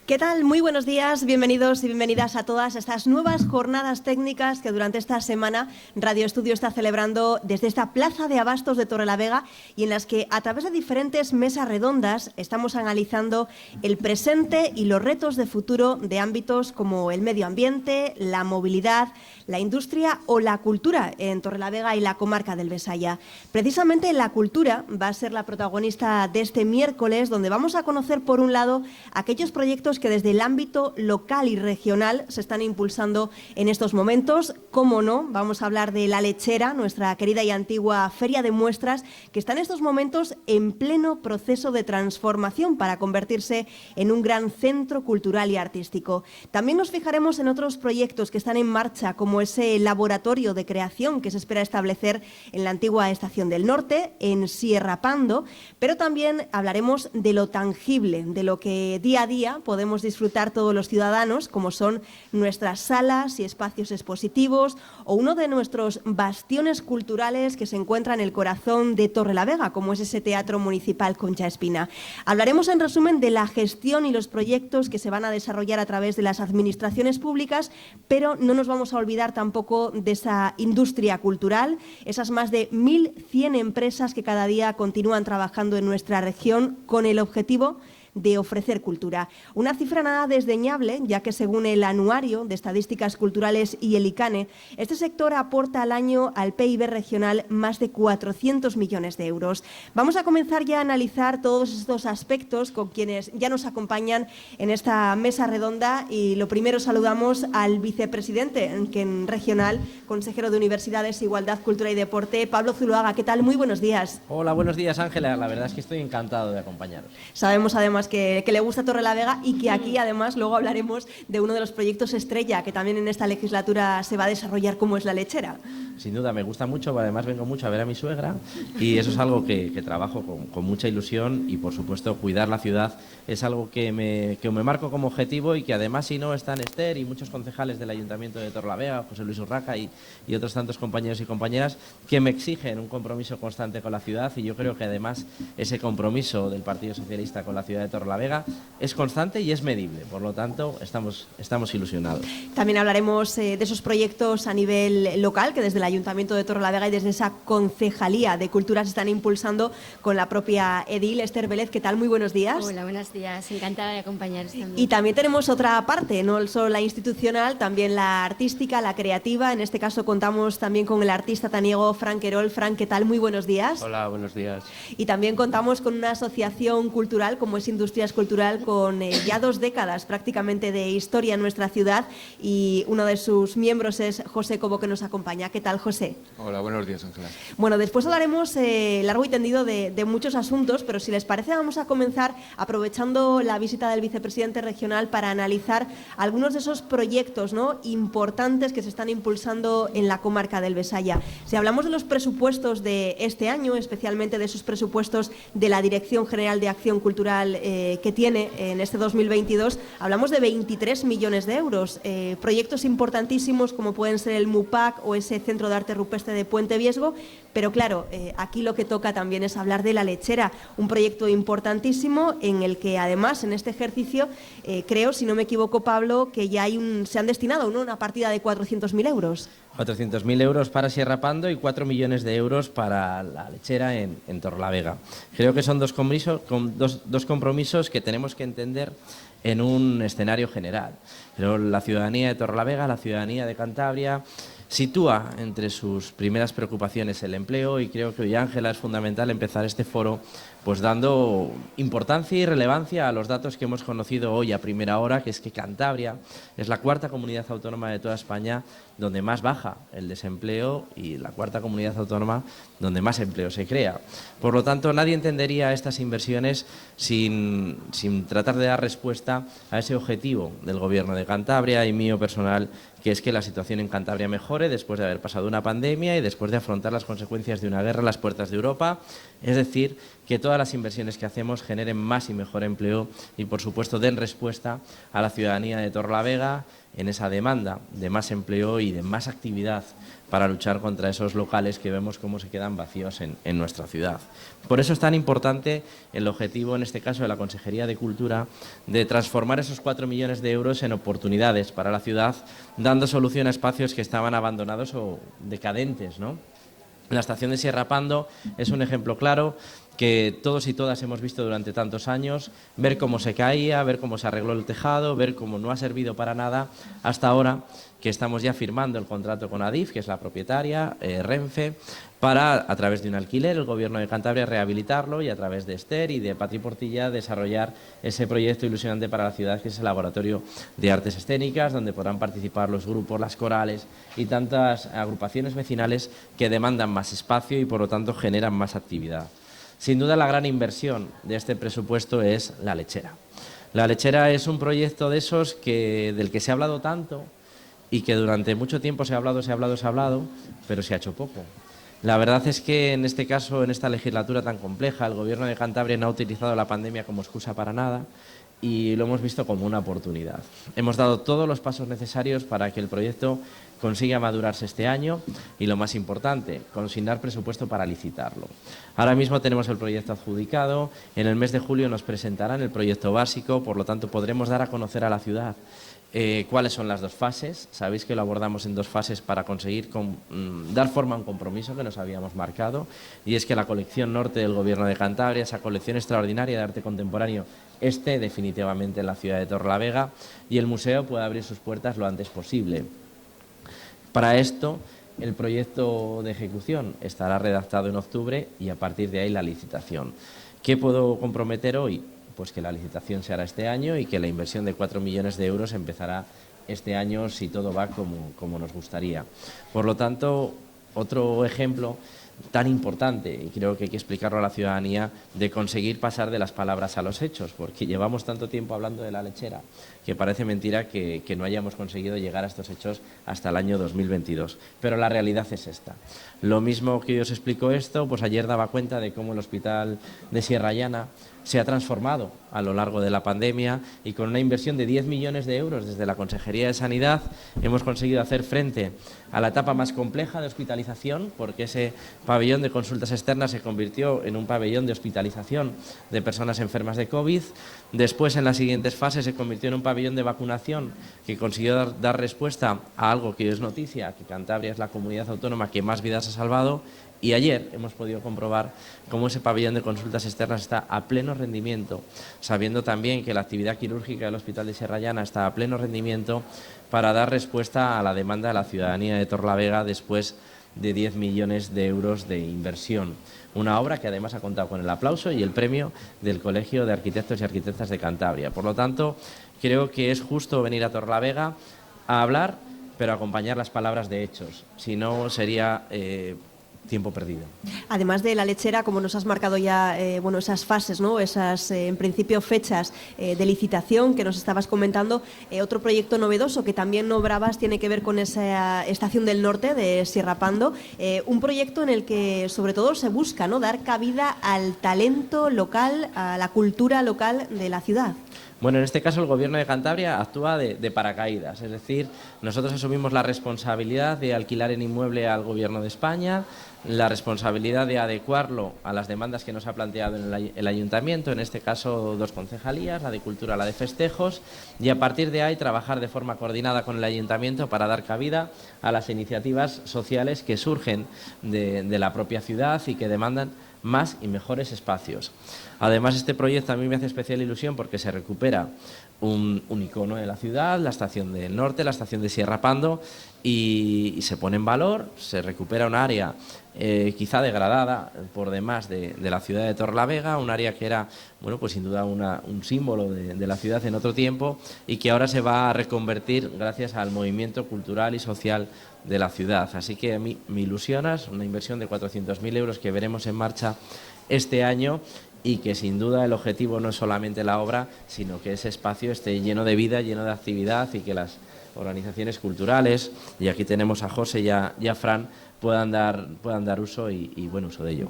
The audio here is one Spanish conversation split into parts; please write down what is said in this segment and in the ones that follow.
¿Qué tal? Muy buenos días, bienvenidos y bienvenidas a todas estas nuevas jornadas técnicas que durante esta semana Radio Estudio está celebrando desde esta Plaza de Abastos de Torrelavega y en las que a través de diferentes mesas redondas estamos analizando el presente y los retos de futuro de ámbitos como el medio ambiente, la movilidad, la industria o la cultura en Torrelavega y la comarca del Besaya. Precisamente la cultura va a ser la protagonista de este miércoles, donde vamos a conocer por un lado aquellos proyectos que desde el ámbito local y regional se están impulsando en estos momentos. Cómo no, vamos a hablar de La Lechera, nuestra querida y antigua feria de muestras, que está en estos momentos en pleno proceso de transformación para convertirse en un gran centro cultural y artístico. También nos fijaremos en otros proyectos que están en marcha, como ese laboratorio de creación que se espera establecer en la antigua Estación del Norte, en Sierra Pando, pero también hablaremos de lo tangible, de lo que día a día podemos disfrutar todos los ciudadanos, como son nuestras salas y espacios expositivos o uno de nuestros bastiones culturales que se encuentra en el corazón de Torrelavega, como es ese Teatro Municipal Concha Espina. Hablaremos en resumen de la gestión y los proyectos que se van a desarrollar a través de las administraciones públicas, pero no nos vamos a olvidar tampoco de esa industria cultural, esas más de 1.100 empresas que cada día continúan trabajando en nuestra región con el objetivo de ofrecer cultura. Una cifra nada desdeñable, ya que según el Anuario de Estadísticas Culturales y el ICANE, este sector aporta al año al PIB regional más de 400 millones de euros. Vamos a comenzar ya a analizar todos estos aspectos con quienes ya nos acompañan en esta mesa redonda y lo primero saludamos al vicepresidente regional, consejero de Universidades, Igualdad, Cultura y Deporte, Pablo Zuloaga. ¿Qué tal? Muy buenos días. Hola, buenos días, Ángela. La verdad es que estoy encantado de acompañaros. Sabemos además que le gusta Torrelavega y que aquí además luego hablaremos de uno de los proyectos estrella que también en esta legislatura se va a desarrollar, como es La Lechera. Sin duda, me gusta mucho, además vengo mucho a ver a mi suegra y eso es algo que trabajo con mucha ilusión y por supuesto cuidar la ciudad es algo que me marco como objetivo y que además si no están Esther y muchos concejales del Ayuntamiento de Torrelavega, José Luis Urraca y otros tantos compañeros y compañeras que me exigen un compromiso constante con la ciudad y yo creo que además ese compromiso del Partido Socialista con la ciudad de Torrelavega es constante y es medible, por lo tanto estamos ilusionados. También hablaremos de esos proyectos a nivel local que desde el Ayuntamiento de Torrelavega y desde esa Concejalía de Cultura se están impulsando con la propia edil Esther Vélez. ¿Qué tal? Muy buenos días. Hola, buenos días. Encantada de acompañaros también. Y también tenemos otra parte, no solo la institucional, también la artística, la creativa. En este caso contamos también con el artista taniego Fran Querol. Fran, ¿qué tal? Muy buenos días. Hola, buenos días. Y también contamos con una asociación cultural como es Industrias Cultural con ya 2 décadas prácticamente de historia en nuestra ciudad y uno de sus miembros es José Cobo, que nos acompaña. ¿Qué tal, José? Hola, buenos días, Ángela. Bueno, después hablaremos largo y tendido de muchos asuntos, pero si les parece vamos a comenzar aprovechando la visita del vicepresidente regional para analizar algunos de esos proyectos, ¿no?, importantes que se están impulsando en la comarca del Besaya. Si hablamos de los presupuestos de este año, especialmente de esos presupuestos de la Dirección General de Acción Cultural que tiene en este 2022, hablamos de 23 millones de euros. Proyectos importantísimos como pueden ser el MUPAC o ese Centro de Arte Rupestre de Puente Viesgo, pero claro, aquí lo que toca también es hablar de La Lechera, un proyecto importantísimo en el que además en este ejercicio creo, si no me equivoco Pablo, que ya se han destinado, ¿no?, una partida de 400.000 euros. 400.000 euros para Sierra Pando y 4 millones de euros para La Lechera en Torrelavega. Creo que son dos compromisos que tenemos que entender en un escenario general. Pero la ciudadanía de Torrelavega, la ciudadanía de Cantabria, sitúa entre sus primeras preocupaciones el empleo y creo que hoy, Ángela, es fundamental empezar este foro pues dando importancia y relevancia a los datos que hemos conocido hoy a primera hora, que es que Cantabria es la 4ª comunidad autónoma de toda España donde más baja el desempleo y la 4ª comunidad autónoma donde más empleo se crea. Por lo tanto, nadie entendería estas inversiones sin tratar de dar respuesta a ese objetivo del Gobierno de Cantabria y mío personal, que es que la situación en Cantabria mejore después de haber pasado una pandemia y después de afrontar las consecuencias de una guerra a las puertas de Europa, es decir, que todas las inversiones que hacemos generen más y mejor empleo y, por supuesto, den respuesta a la ciudadanía de Torrelavega en esa demanda de más empleo y de más actividad para luchar contra esos locales que vemos cómo se quedan vacíos en nuestra ciudad. Por eso es tan importante el objetivo, en este caso de la Consejería de Cultura, de transformar esos 4 millones de euros en oportunidades para la ciudad, dando solución a espacios que estaban abandonados o decadentes, ¿no? La estación de Sierra Pando es un ejemplo claro que todos y todas hemos visto durante tantos años, ver cómo se caía, ver cómo se arregló el tejado, ver cómo no ha servido para nada, hasta ahora que estamos ya firmando el contrato con Adif, que es la propietaria, Renfe, para, a través de un alquiler, el Gobierno de Cantabria rehabilitarlo y a través de Ester y de Patri Portilla desarrollar ese proyecto ilusionante para la ciudad, que es el Laboratorio de Artes Escénicas, donde podrán participar los grupos, las corales y tantas agrupaciones vecinales que demandan más espacio y, por lo tanto, generan más actividad. Sin duda, la gran inversión de este presupuesto es la lechera. La lechera es un proyecto de esos del que se ha hablado tanto y que durante mucho tiempo se ha hablado, pero se ha hecho poco. La verdad es que en este caso, en esta legislatura tan compleja, el Gobierno de Cantabria no ha utilizado la pandemia como excusa para nada y lo hemos visto como una oportunidad. Hemos dado todos los pasos necesarios para que el proyecto consiga madurarse este año y, lo más importante, consignar presupuesto para licitarlo. Ahora mismo tenemos el proyecto adjudicado, en el mes de julio nos presentarán el proyecto básico, por lo tanto podremos dar a conocer a la ciudad cuáles son las dos fases. Sabéis que lo abordamos en dos fases para conseguir dar forma a un compromiso que nos habíamos marcado, y es que la colección norte del Gobierno de Cantabria, esa colección extraordinaria de arte contemporáneo, esté definitivamente en la ciudad de Torrelavega y el museo pueda abrir sus puertas lo antes posible. Para esto, el proyecto de ejecución estará redactado en octubre y a partir de ahí la licitación. ¿Qué puedo comprometer hoy? Pues que la licitación se hará este año y que la inversión de 4 millones de euros empezará este año si todo va como nos gustaría. Por lo tanto, otro ejemplo tan importante, y creo que hay que explicarlo a la ciudadanía, de conseguir pasar de las palabras a los hechos, porque llevamos tanto tiempo hablando de la lechera que parece mentira que no hayamos conseguido llegar a estos hechos hasta el año 2022. Pero la realidad es esta. Lo mismo que os explico esto, pues ayer daba cuenta de cómo el hospital de Sierra Llana se ha transformado a lo largo de la pandemia y con una inversión de 10 millones de euros desde la Consejería de Sanidad hemos conseguido hacer frente a la etapa más compleja de hospitalización, porque ese pabellón de consultas externas se convirtió en un pabellón de hospitalización de personas enfermas de COVID. Después, en las siguientes fases, se convirtió en un pabellón de vacunación que consiguió dar respuesta a algo que es noticia, que Cantabria es la comunidad autónoma que más vidas ha salvado. Y ayer hemos podido comprobar cómo ese pabellón de consultas externas está a pleno rendimiento, sabiendo también que la actividad quirúrgica del Hospital de Sierra Llana está a pleno rendimiento para dar respuesta a la demanda de la ciudadanía de Torrelavega después de 10 millones de euros de inversión. Una obra que además ha contado con el aplauso y el premio del Colegio de Arquitectos y Arquitectas de Cantabria. Por lo tanto, creo que es justo venir a Torrelavega a hablar, pero acompañar las palabras de hechos. Si no, sería tiempo perdido. Además de la lechera, como nos has marcado ya, esas fases, ¿no? Esas, en principio, fechas de licitación que nos estabas comentando, otro proyecto novedoso que también nombrabas tiene que ver con esa estación del norte de Sierra Pando, un proyecto en el que, sobre todo, se busca, ¿no?, dar cabida al talento local, a la cultura local de la ciudad. Bueno, en este caso el Gobierno de Cantabria actúa de paracaídas, es decir, nosotros asumimos la responsabilidad de alquilar el inmueble al Gobierno de España, la responsabilidad de adecuarlo a las demandas que nos ha planteado el Ayuntamiento, en este caso 2 concejalías, la de Cultura, la de Festejos, y a partir de ahí trabajar de forma coordinada con el Ayuntamiento para dar cabida a las iniciativas sociales que surgen de la propia ciudad y que demandan más y mejores espacios. Además, este proyecto a mí me hace especial ilusión porque se recupera un icono de la ciudad, la estación del norte, la estación de Sierra Pando, y se pone en valor, se recupera un área quizá degradada por demás de la ciudad de Torrelavega, un área que era, bueno, pues sin duda un símbolo de la ciudad en otro tiempo y que ahora se va a reconvertir gracias al movimiento cultural y social de la ciudad. Así que a mí me ilusionas, una inversión de 400.000 euros que veremos en marcha este año y que sin duda el objetivo no es solamente la obra, sino que ese espacio esté lleno de vida, lleno de actividad y que las organizaciones culturales, y aquí tenemos a José y a Fran, puedan dar uso y buen uso de ello.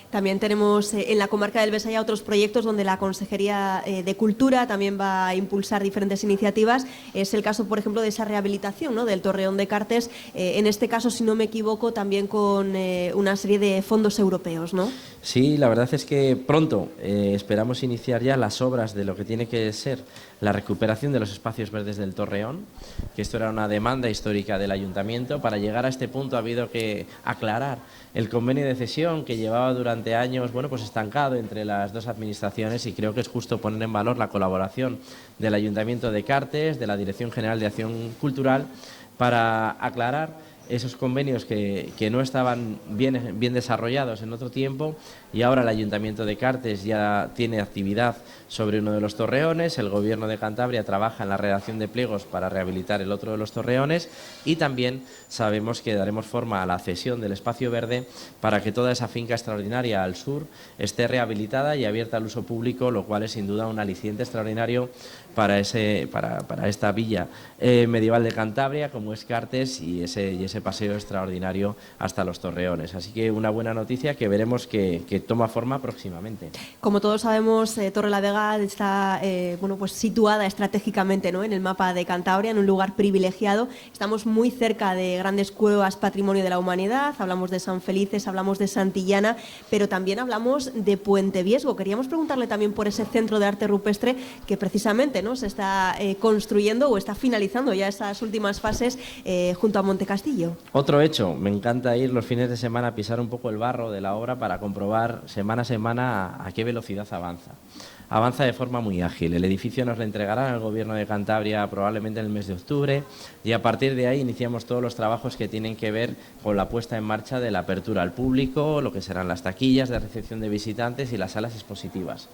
También tenemos en la comarca del Besaya otros proyectos donde la Consejería de Cultura también va a impulsar diferentes iniciativas. Es el caso, por ejemplo, de esa rehabilitación, ¿no?, del Torreón de Cartes, en este caso, si no me equivoco, también con una serie de fondos europeos, ¿no? Sí, la verdad es que pronto esperamos iniciar ya las obras de lo que tiene que ser la recuperación de los espacios verdes del Torreón, que esto era una demanda histórica del Ayuntamiento. Para llegar a este punto ha habido que aclarar el convenio de cesión que llevaba durante años, bueno, pues estancado entre las dos administraciones, y creo que es justo poner en valor la colaboración del Ayuntamiento de Cartes, de la Dirección General de Acción Cultural, para aclarar esos convenios que no estaban bien desarrollados en otro tiempo, y ahora el Ayuntamiento de Cartes ya tiene actividad sobre uno de los torreones. El Gobierno de Cantabria trabaja en la redacción de pliegos para rehabilitar el otro de los torreones, y también sabemos que daremos forma a la cesión del espacio verde para que toda esa finca extraordinaria al sur esté rehabilitada y abierta al uso público, lo cual es sin duda un aliciente extraordinario para esta villa medieval de Cantabria como es Cartes, y ese paseo extraordinario hasta los torreones. Así que una buena noticia que veremos que toma forma próximamente. Como todos sabemos, Torrelavega está pues situada estratégicamente, ¿no?, en el mapa de Cantabria, en un lugar privilegiado. Estamos muy cerca de grandes cuevas patrimonio de la humanidad. Hablamos de San Felices, hablamos de Santillana, pero también hablamos de Puente Viesgo. Queríamos preguntarle también por ese centro de arte rupestre que precisamente, ¿no?, se está construyendo o está finalizando ya esas últimas fases junto a Montecastillo. Otro hecho, me encanta ir los fines de semana a pisar un poco el barro de la obra para comprobar semana a semana a qué velocidad avanza. Avanza de forma muy ágil. El edificio nos lo entregará al Gobierno de Cantabria probablemente en el mes de octubre, y a partir de ahí iniciamos todos los trabajos que tienen que ver con la puesta en marcha de la apertura al público, lo que serán las taquillas de recepción de visitantes y las salas expositivas.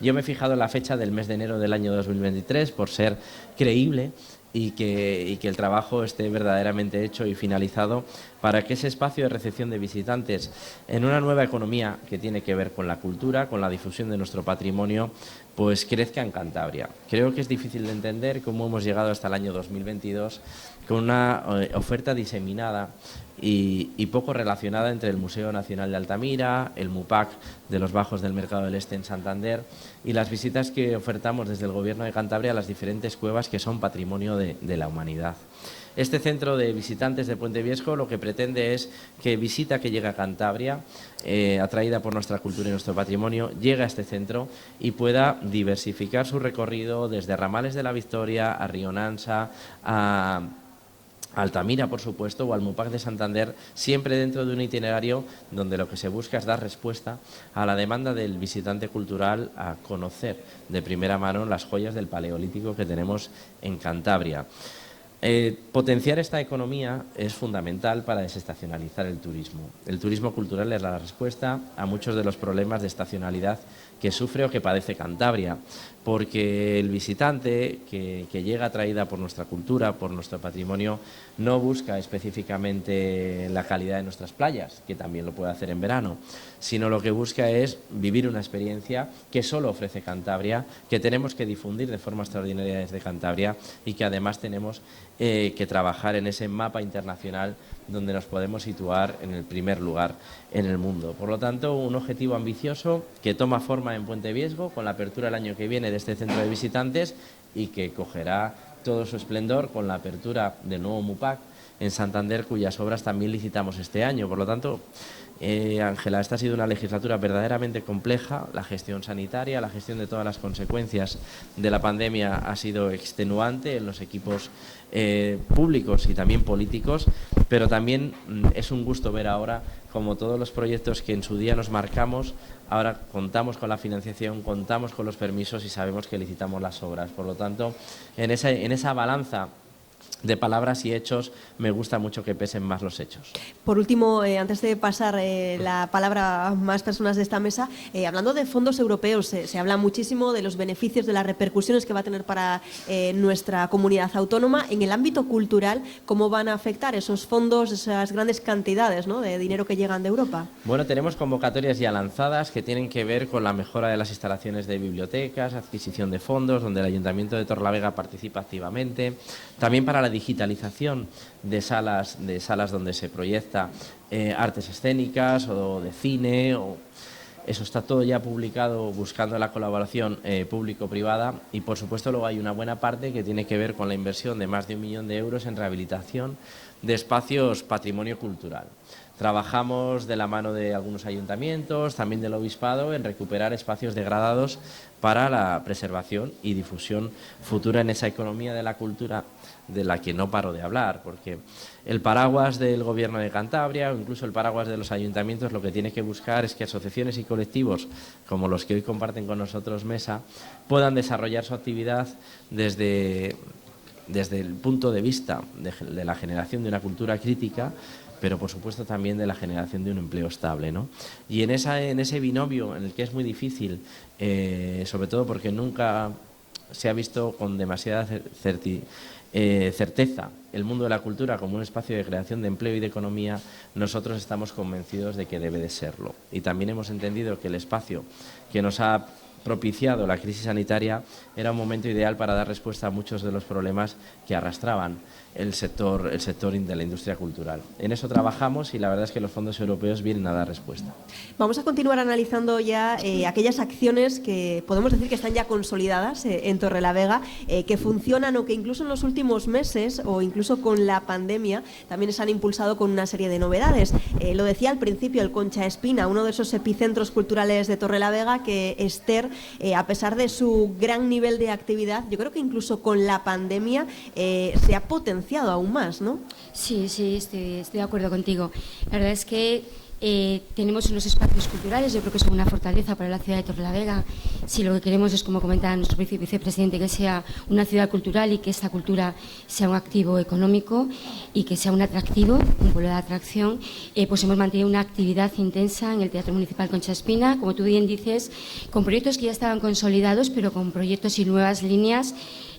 Yo me he fijado en la fecha del mes de enero del año 2023 por ser creíble y que el trabajo esté verdaderamente hecho y finalizado, para que ese espacio de recepción de visitantes en una nueva economía que tiene que ver con la cultura, con la difusión de nuestro patrimonio, pues crezca en Cantabria. Creo que es difícil de entender cómo hemos llegado hasta el año 2022 con una oferta diseminada y poco relacionada entre el Museo Nacional de Altamira, el MUPAC de los Bajos del Mercado del Este en Santander, y las visitas que ofertamos desde el Gobierno de Cantabria a las diferentes cuevas que son patrimonio de la humanidad. Este centro de visitantes de Puente Viesgo lo que pretende es que visita que llega a Cantabria, atraída por nuestra cultura y nuestro patrimonio, llegue a este centro y pueda diversificar su recorrido desde Ramales de la Victoria a Rionansa, a Altamira, por supuesto, o al MUPAC de Santander, siempre dentro de un itinerario donde lo que se busca es dar respuesta a la demanda del visitante cultural a conocer de primera mano las joyas del Paleolítico que tenemos en Cantabria. Potenciar esta economía es fundamental para desestacionalizar el turismo. El turismo cultural es la respuesta a muchos de los problemas de estacionalidad que sufre o que padece Cantabria, porque el visitante que llega atraída por nuestra cultura, por nuestro patrimonio, no busca específicamente la calidad de nuestras playas, que también lo puede hacer en verano, sino lo que busca es vivir una experiencia que solo ofrece Cantabria, que tenemos que difundir de forma extraordinaria desde Cantabria, y que además tenemos que trabajar en ese mapa internacional donde nos podemos situar en el primer lugar en el mundo. Por lo tanto, un objetivo ambicioso que toma forma en Puente Viesgo con la apertura el año que viene de este centro de visitantes, y que cogerá todo su esplendor con la apertura del nuevo MUPAC en Santander, cuyas obras también licitamos este año. Por lo tanto, Ángela, esta ha sido una legislatura verdaderamente compleja. La gestión sanitaria, la gestión de todas las consecuencias de la pandemia ha sido extenuante en los equipos públicos y también políticos, pero también es un gusto ver ahora como todos los proyectos que en su día nos marcamos, ahora contamos con la financiación, contamos con los permisos y sabemos que licitamos las obras. Por lo tanto, en esa balanza de palabras y hechos, me gusta mucho que pesen más los hechos. Por último, antes de pasar la palabra a más personas de esta mesa, hablando de fondos europeos, se habla muchísimo de los beneficios, de las repercusiones que va a tener para nuestra comunidad autónoma. En el ámbito cultural, ¿cómo van a afectar esos fondos, esas grandes cantidades, ¿no?, de dinero que llegan de Europa? Bueno, tenemos convocatorias ya lanzadas que tienen que ver con la mejora de las instalaciones de bibliotecas, adquisición de fondos, donde el Ayuntamiento de Torrelavega participa activamente, también para la digitalización de salas donde se proyecta artes escénicas o de cine. Eso está todo ya publicado, buscando la colaboración público-privada, y por supuesto luego hay una buena parte que tiene que ver con la inversión de más de 1 millón de euros en rehabilitación de espacios patrimonio cultural. Trabajamos de la mano de algunos ayuntamientos, también del obispado, en recuperar espacios degradados para la preservación y difusión futura en esa economía de la cultura de la que no paro de hablar, porque el paraguas del Gobierno de Cantabria o incluso el paraguas de los ayuntamientos lo que tiene que buscar es que asociaciones y colectivos como los que hoy comparten con nosotros mesa puedan desarrollar su actividad desde el punto de vista de la generación de una cultura crítica, pero por supuesto también de la generación de un empleo estable, ¿no? Y en ese binomio en el que es muy difícil, sobre todo porque nunca se ha visto con demasiada certeza el mundo de la cultura como un espacio de creación de empleo y de economía, nosotros estamos convencidos de que debe de serlo. Y también hemos entendido que el espacio que nos ha propiciado la crisis sanitaria era un momento ideal para dar respuesta a muchos de los problemas que arrastraban el sector de la industria cultural. En eso trabajamos y la verdad es que los fondos europeos vienen a dar respuesta. Vamos a continuar analizando ya aquellas acciones que podemos decir que están ya consolidadas en Torrelavega, que funcionan o que incluso en los últimos meses o incluso con la pandemia también se han impulsado con una serie de novedades. Lo decía al principio el Concha Espina, uno de esos epicentros culturales de Torrelavega que Esther, a pesar de su gran nivel de actividad, yo creo que incluso con la pandemia se ha potenciado aún más, ¿no? Sí, estoy de acuerdo contigo. La verdad es que tenemos unos espacios culturales, yo creo que son una fortaleza para la ciudad de Torrelavega. Si lo que queremos es, como comentaba nuestro vicepresidente, que sea una ciudad cultural y que esta cultura sea un activo económico y que sea un atractivo, un pueblo de atracción, pues hemos mantenido una actividad intensa en el Teatro Municipal Concha Espina, como tú bien dices, con proyectos que ya estaban consolidados, pero con proyectos y nuevas líneas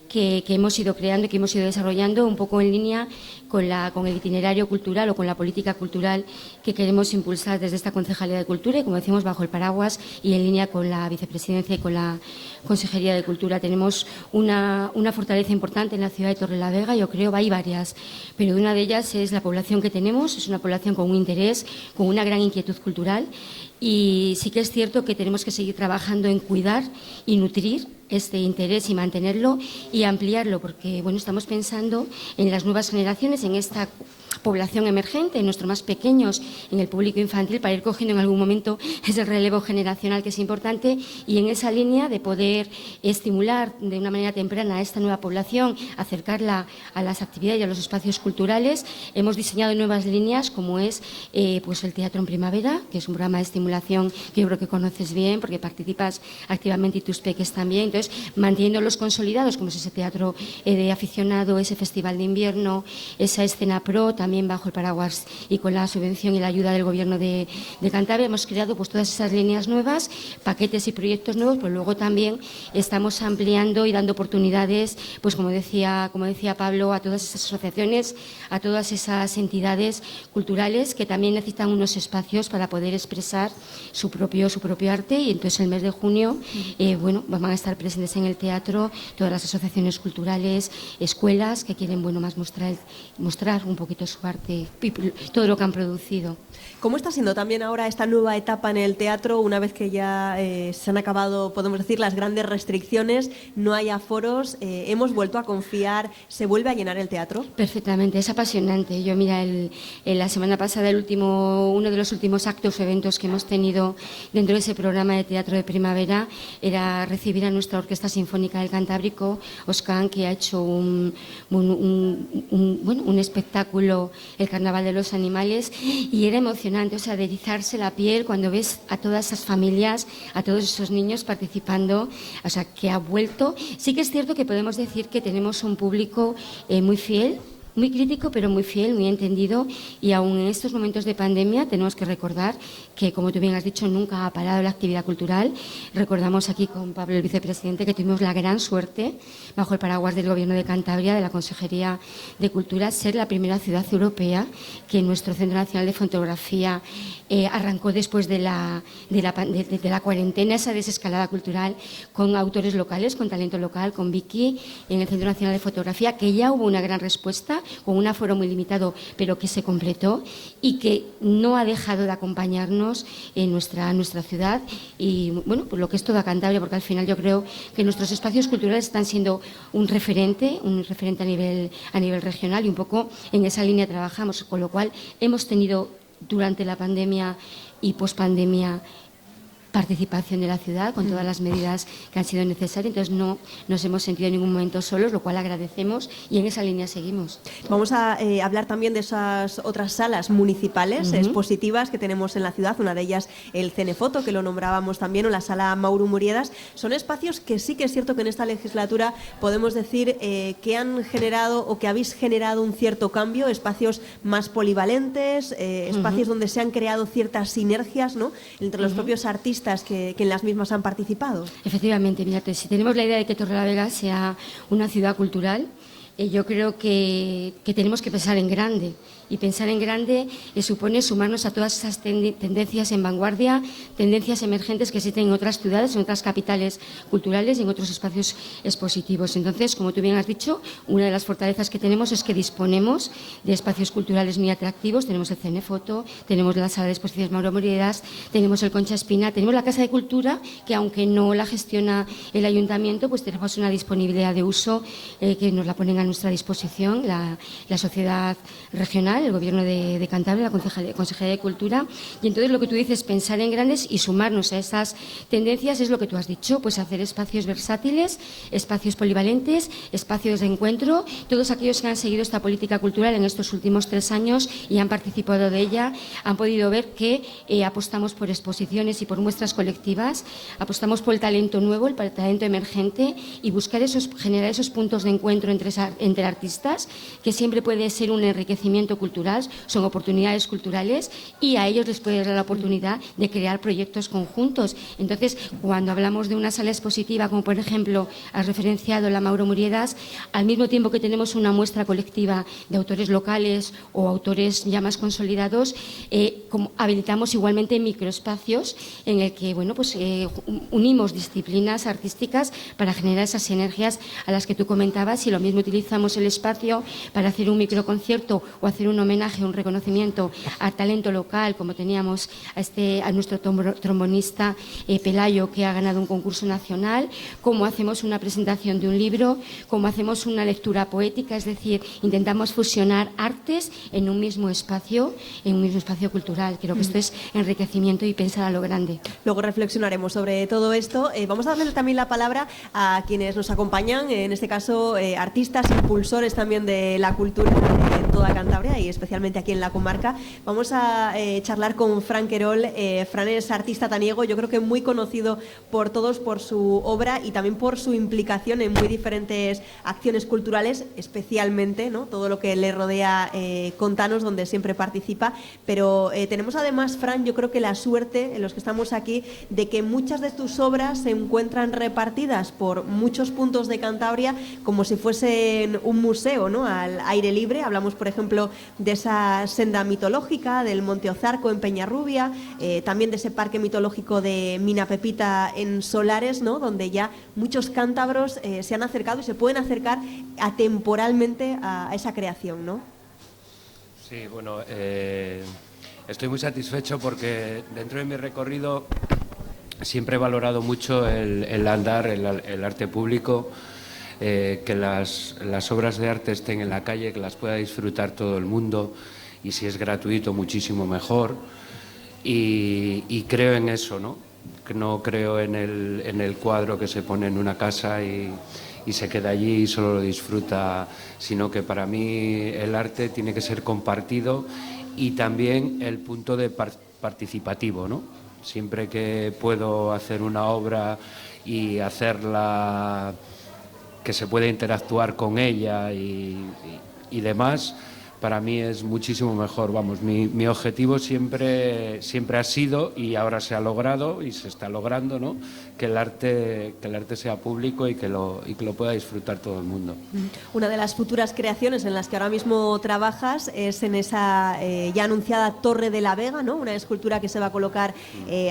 que hemos ido creando y que hemos ido desarrollando un poco en línea con el itinerario cultural o con la política cultural que queremos impulsar desde esta Concejalía de Cultura y, como decimos, bajo el paraguas y en línea con la Vicepresidencia y con la Consejería de Cultura. Tenemos una fortaleza importante en la ciudad de Torrelavega, yo creo, hay varias, pero una de ellas es la población que tenemos, es una población con un interés, con una gran inquietud cultural, y sí que es cierto que tenemos que seguir trabajando en cuidar y nutrir este interés y mantenerlo y ampliarlo, porque bueno, estamos pensando en las nuevas generaciones, en esta población emergente, en nuestros más pequeños, en el público infantil, para ir cogiendo en algún momento ese relevo generacional que es importante, y en esa línea de poder estimular de una manera temprana a esta nueva población, acercarla a las actividades y a los espacios culturales, hemos diseñado nuevas líneas como es pues el Teatro en Primavera, que es un programa de estimulación que yo creo que conoces bien porque participas activamente y tus peques también. Entonces, manteniendo los consolidados, como es ese teatro de aficionado, ese festival de invierno, esa escena pro, también bajo el paraguas y con la subvención y la ayuda del Gobierno de Cantabria, hemos creado pues todas esas líneas nuevas, paquetes y proyectos nuevos, pero luego también estamos ampliando y dando oportunidades, pues como decía Pablo, a todas esas asociaciones, a todas esas entidades culturales que también necesitan unos espacios para poder expresar su propio arte, y entonces el mes de junio van a estar presentes en el teatro todas las asociaciones culturales, escuelas que quieren más mostrar un poquito su arte, todo lo que han producido. ¿Cómo está siendo también ahora esta nueva etapa en el teatro, una vez que ya se han acabado, podemos decir, las grandes restricciones, no hay aforos, hemos vuelto a confiar, se vuelve a llenar el teatro? Perfectamente, es apasionante. Yo, mira, la semana pasada uno de los últimos actos o eventos que hemos tenido dentro de ese programa de teatro de primavera era recibir a nuestra Orquesta Sinfónica del Cantábrico, OSCAN, que ha hecho un espectáculo, el Carnaval de los Animales, y era emocionante, o sea, de erizarse la piel cuando ves a todas esas familias, a todos esos niños participando, o sea, que ha vuelto. Sí que es cierto que podemos decir que tenemos un público muy fiel, muy crítico, pero muy fiel, muy entendido, y aún en estos momentos de pandemia tenemos que recordar que, como tú bien has dicho, nunca ha parado la actividad cultural. Recordamos aquí con Pablo, el vicepresidente, que tuvimos la gran suerte, bajo el paraguas del Gobierno de Cantabria, de la Consejería de Cultura, ser la primera ciudad europea que nuestro Centro Nacional de Fotografía arrancó después de la cuarentena, esa desescalada cultural, con autores locales, con talento local, con Vicky, en el Centro Nacional de Fotografía, que ya hubo una gran respuesta, con un aforo muy limitado, pero que se completó y que no ha dejado de acompañarnos en nuestra ciudad y, bueno, pues lo que es toda Cantabria, porque al final yo creo que nuestros espacios culturales están siendo un referente a nivel regional, y un poco en esa línea trabajamos, con lo cual hemos tenido durante la pandemia y pospandemia participación de la ciudad con todas las medidas que han sido necesarias, entonces no nos hemos sentido en ningún momento solos, lo cual agradecemos, y en esa línea seguimos. Vamos a hablar también de esas otras salas municipales expositivas que tenemos en la ciudad, una de ellas el Cenefoto, que lo nombrábamos también, o la sala Mauro Muriedas. Son espacios que sí que es cierto que en esta legislatura podemos decir que han generado o que habéis generado un cierto cambio, espacios más polivalentes, espacios donde se han creado ciertas sinergias, ¿no?, entre los propios artistas que en las mismas han participado. Efectivamente, mírate, si tenemos la idea de que Torrelavega sea una ciudad cultural, yo creo que tenemos que pensar en grande. Y pensar en grande supone sumarnos a todas esas tendencias en vanguardia, tendencias emergentes que existen en otras ciudades, en otras capitales culturales y en otros espacios expositivos. Entonces, como tú bien has dicho, una de las fortalezas que tenemos es que disponemos de espacios culturales muy atractivos. Tenemos el Cenefoto, tenemos la sala de exposiciones Mauro Muriedas, tenemos el Concha Espina, tenemos la Casa de Cultura, que aunque no la gestiona el Ayuntamiento, pues tenemos una disponibilidad de uso que nos la ponen a nuestra disposición la sociedad regional, el Gobierno de Cantabria, la Consejería de Cultura. Y entonces lo que tú dices, pensar en grandes y sumarnos a esas tendencias, es lo que tú has dicho, pues hacer espacios versátiles, espacios polivalentes, espacios de encuentro. Todos aquellos que han seguido esta política cultural en estos últimos 3 años y han participado de ella han podido ver que apostamos por exposiciones y por muestras colectivas, apostamos por el talento nuevo, el talento emergente, y generar esos puntos de encuentro entre artistas, que siempre puede ser un enriquecimiento cultural, son oportunidades culturales, y a ellos les puede dar la oportunidad de crear proyectos conjuntos. Entonces, cuando hablamos de una sala expositiva, como por ejemplo has referenciado la Mauro Muriedas, al mismo tiempo que tenemos una muestra colectiva de autores locales o autores ya más consolidados, como habilitamos igualmente microespacios en el que, bueno, pues unimos disciplinas artísticas para generar esas sinergias a las que tú comentabas, y lo mismo utilizamos el espacio para hacer un microconcierto o hacer un homenaje, un reconocimiento al talento local, como teníamos a nuestro trombonista Pelayo, que ha ganado un concurso nacional, como hacemos una presentación de un libro, como hacemos una lectura poética, es decir, intentamos fusionar artes en un mismo espacio cultural. Creo que esto es enriquecimiento y pensar a lo grande. Luego reflexionaremos sobre todo esto. Vamos a darle también la palabra a quienes nos acompañan, en este caso artistas, impulsores también de la cultura en toda Cantabria y especialmente aquí en la comarca. Vamos a charlar con Fran Querol. Fran es artista taniego, yo creo que muy conocido por todos por su obra y también por su implicación en muy diferentes acciones culturales, especialmente, ¿no?, todo lo que le rodea Contanos, donde siempre participa. Pero tenemos además, Fran, yo creo que la suerte, en los que estamos aquí, de que muchas de tus obras se encuentran repartidas por muchos puntos de Cantabria como si fuesen un museo, ¿no?, al aire libre. Hablamos, por ejemplo, de esa senda mitológica del Monte Ozarco en Peñarrubia, también de ese parque mitológico de Mina Pepita en Solares, ¿no?, donde ya muchos cántabros se han acercado y se pueden acercar atemporalmente a esa creación, ¿no? Sí, bueno, estoy muy satisfecho porque dentro de mi recorrido siempre he valorado mucho el andar, el arte público, que las obras de arte estén en la calle, que las pueda disfrutar todo el mundo, y si es gratuito muchísimo mejor, y creo en eso, ¿no? Que no creo en el cuadro que se pone en una casa y se queda allí y solo lo disfruta, sino que para mí el arte tiene que ser compartido, y también el punto de participativo, ¿no? Siempre que puedo hacer una obra y hacerla que se pueda interactuar con ella y y demás, para mí es muchísimo mejor. Vamos, mi objetivo siempre ha sido, y ahora se ha logrado y se está logrando, ¿no?, que el arte sea público y que lo pueda disfrutar todo el mundo. Una de las futuras creaciones en las que ahora mismo trabajas es en esa ya anunciada Torre de la Vega, ¿no?, una escultura que se va a colocar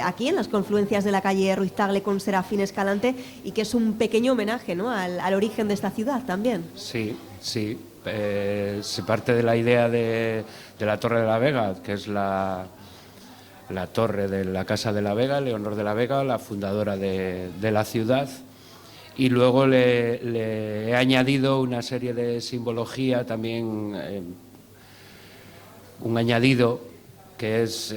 aquí en las confluencias de la calle Ruiz Tagle con Serafín Escalante, y que es un pequeño homenaje, ¿no?, al origen de esta ciudad también. Sí. Se parte de la idea de la Torre de la Vega, que es la torre de la Casa de la Vega, Leonor de la Vega, la fundadora de la ciudad, y luego le he añadido una serie de simbología también, un añadido que es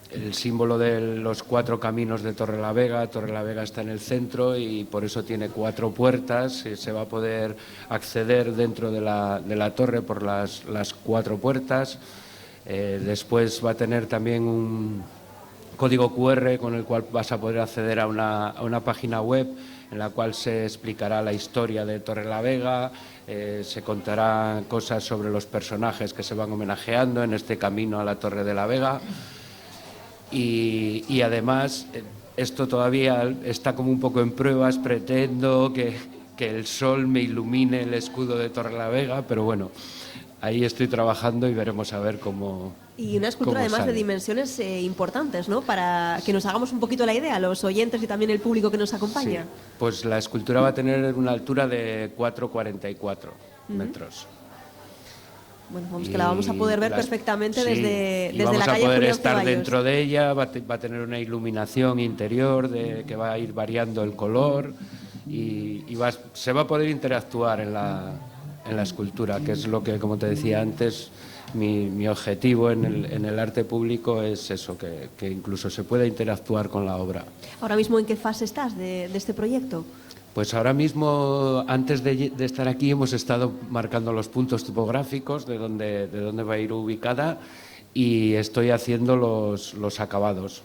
el símbolo de los 4 caminos de Torrelavega. Torrelavega está en el centro y por eso tiene 4 puertas. Se va a poder acceder dentro de la torre por las 4 puertas. Después va a tener también un código QR con el cual vas a poder acceder a una página web en la cual se explicará la historia de Torrelavega, se contará cosas sobre los personajes que se van homenajeando en este camino a la Torre de la Vega. Y además, esto todavía está como un poco en pruebas. Pretendo que el sol me ilumine el escudo de Torrelavega, pero bueno, ahí estoy trabajando y veremos a ver cómo. Y una escultura además sale. de dimensiones importantes, ¿no?, para que nos hagamos un poquito la idea, los oyentes y también el público que nos acompaña. Sí. Pues la escultura va a tener una altura de 4,44 metros. Bueno, vamos, que la vamos a poder ver perfectamente sí, desde y vamos la calle a poder Julián estar Ceballos. dentro de ella, va a tener una iluminación interior que va a ir variando el color y se va a poder interactuar en la escultura, que es lo que, como te decía antes, mi objetivo en el arte público es eso, que incluso se pueda interactuar con la obra. Ahora mismo, ¿en qué fase estás de este proyecto? Pues ahora mismo, antes de estar aquí, hemos estado marcando los puntos topográficos de dónde va a ir ubicada y estoy haciendo los acabados.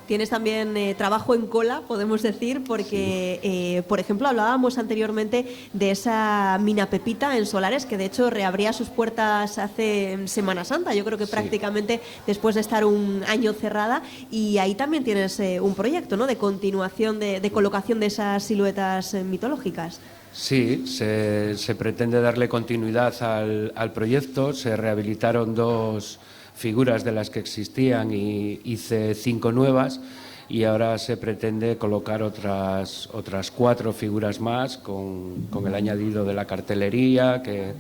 Tienes también trabajo en cola, podemos decir, porque, por ejemplo, hablábamos anteriormente de esa mina Pepita en Solares, que de hecho reabría sus puertas hace Semana Santa, yo creo que prácticamente después de estar un año cerrada, y ahí también tienes un proyecto, ¿no?, de continuación, de colocación de esas siluetas mitológicas. Sí, se pretende darle continuidad al proyecto. Se rehabilitaron 2 figuras de las que existían y hice 5 nuevas, y ahora se pretende colocar otras 4 figuras más con el añadido de la cartelería, que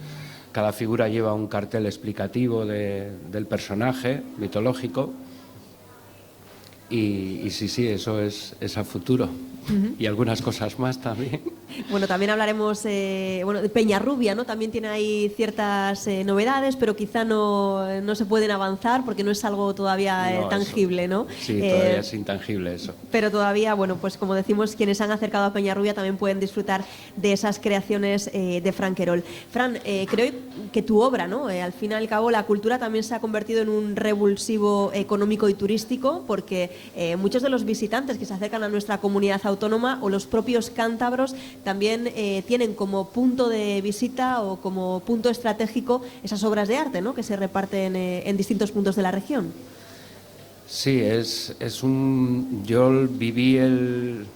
cada figura lleva un cartel explicativo del personaje mitológico. Y sí, eso es a futuro. Y algunas cosas más también. Bueno, también hablaremos de Peñarrubia, ¿no? También tiene ahí ciertas novedades, pero quizá no se pueden avanzar porque no es algo todavía tangible, ¿no? Sí, todavía es intangible eso. Pero todavía, bueno, pues como decimos, quienes han acercado a Peñarrubia también pueden disfrutar de esas creaciones de Fran Querol. Fran, creo que tu obra, ¿no? Al fin y al cabo, la cultura también se ha convertido en un revulsivo económico y turístico, porque muchos de los visitantes que se acercan a nuestra comunidad autónoma o los propios cántabros también tienen como punto de visita o como punto estratégico esas obras de arte, ¿no?, que se reparten en distintos puntos de la región. Sí, yo viví el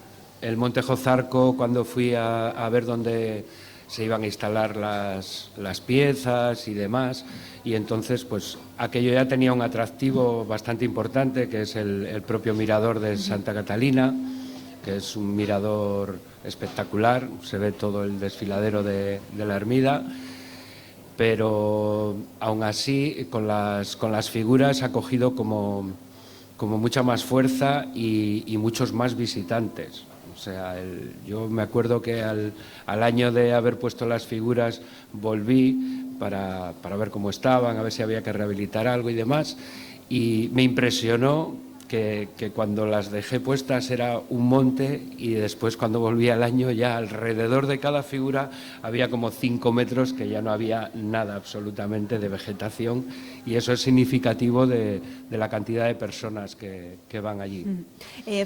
Montejo Zarco cuando fui a ver dónde se iban a instalar las piezas y demás, y entonces pues aquello ya tenía un atractivo bastante importante, que es el propio mirador de Santa Catalina, que es un mirador espectacular. Se ve todo el desfiladero de la Ermida, pero aún así con las figuras ha cogido como mucha más fuerza y muchos más visitantes. O sea, yo me acuerdo que al año de haber puesto las figuras volví para ver cómo estaban, a ver si había que rehabilitar algo y demás, y me impresionó que cuando las dejé puestas era un monte, y después cuando volví al año ya alrededor de cada figura había como 5 metros que ya no había nada absolutamente de vegetación, y eso es significativo de la cantidad de personas que van allí.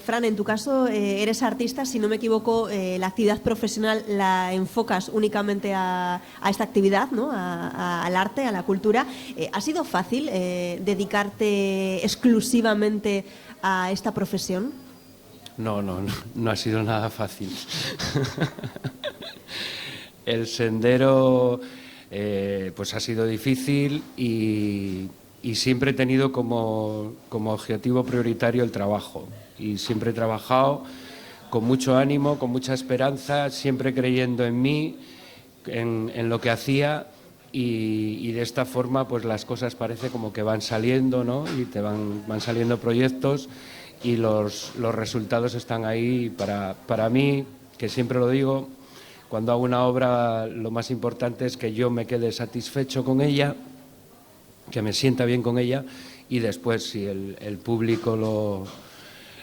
Fran, en tu caso eres artista, si no me equivoco, la actividad profesional la enfocas únicamente a esta actividad, ¿no? Al arte, a la cultura. ¿Ha sido fácil dedicarte exclusivamente a esta profesión? No ha sido nada fácil. El sendero pues ha sido difícil, y siempre he tenido como objetivo prioritario el trabajo, y siempre he trabajado con mucho ánimo, con mucha esperanza, siempre creyendo en mí, en lo que hacía, y de esta forma pues las cosas parece como que van saliendo, ¿no? Y te van saliendo proyectos, y los resultados están ahí. Para mí, que siempre lo digo, cuando hago una obra lo más importante es que yo me quede satisfecho con ella, que me sienta bien con ella, y después si el público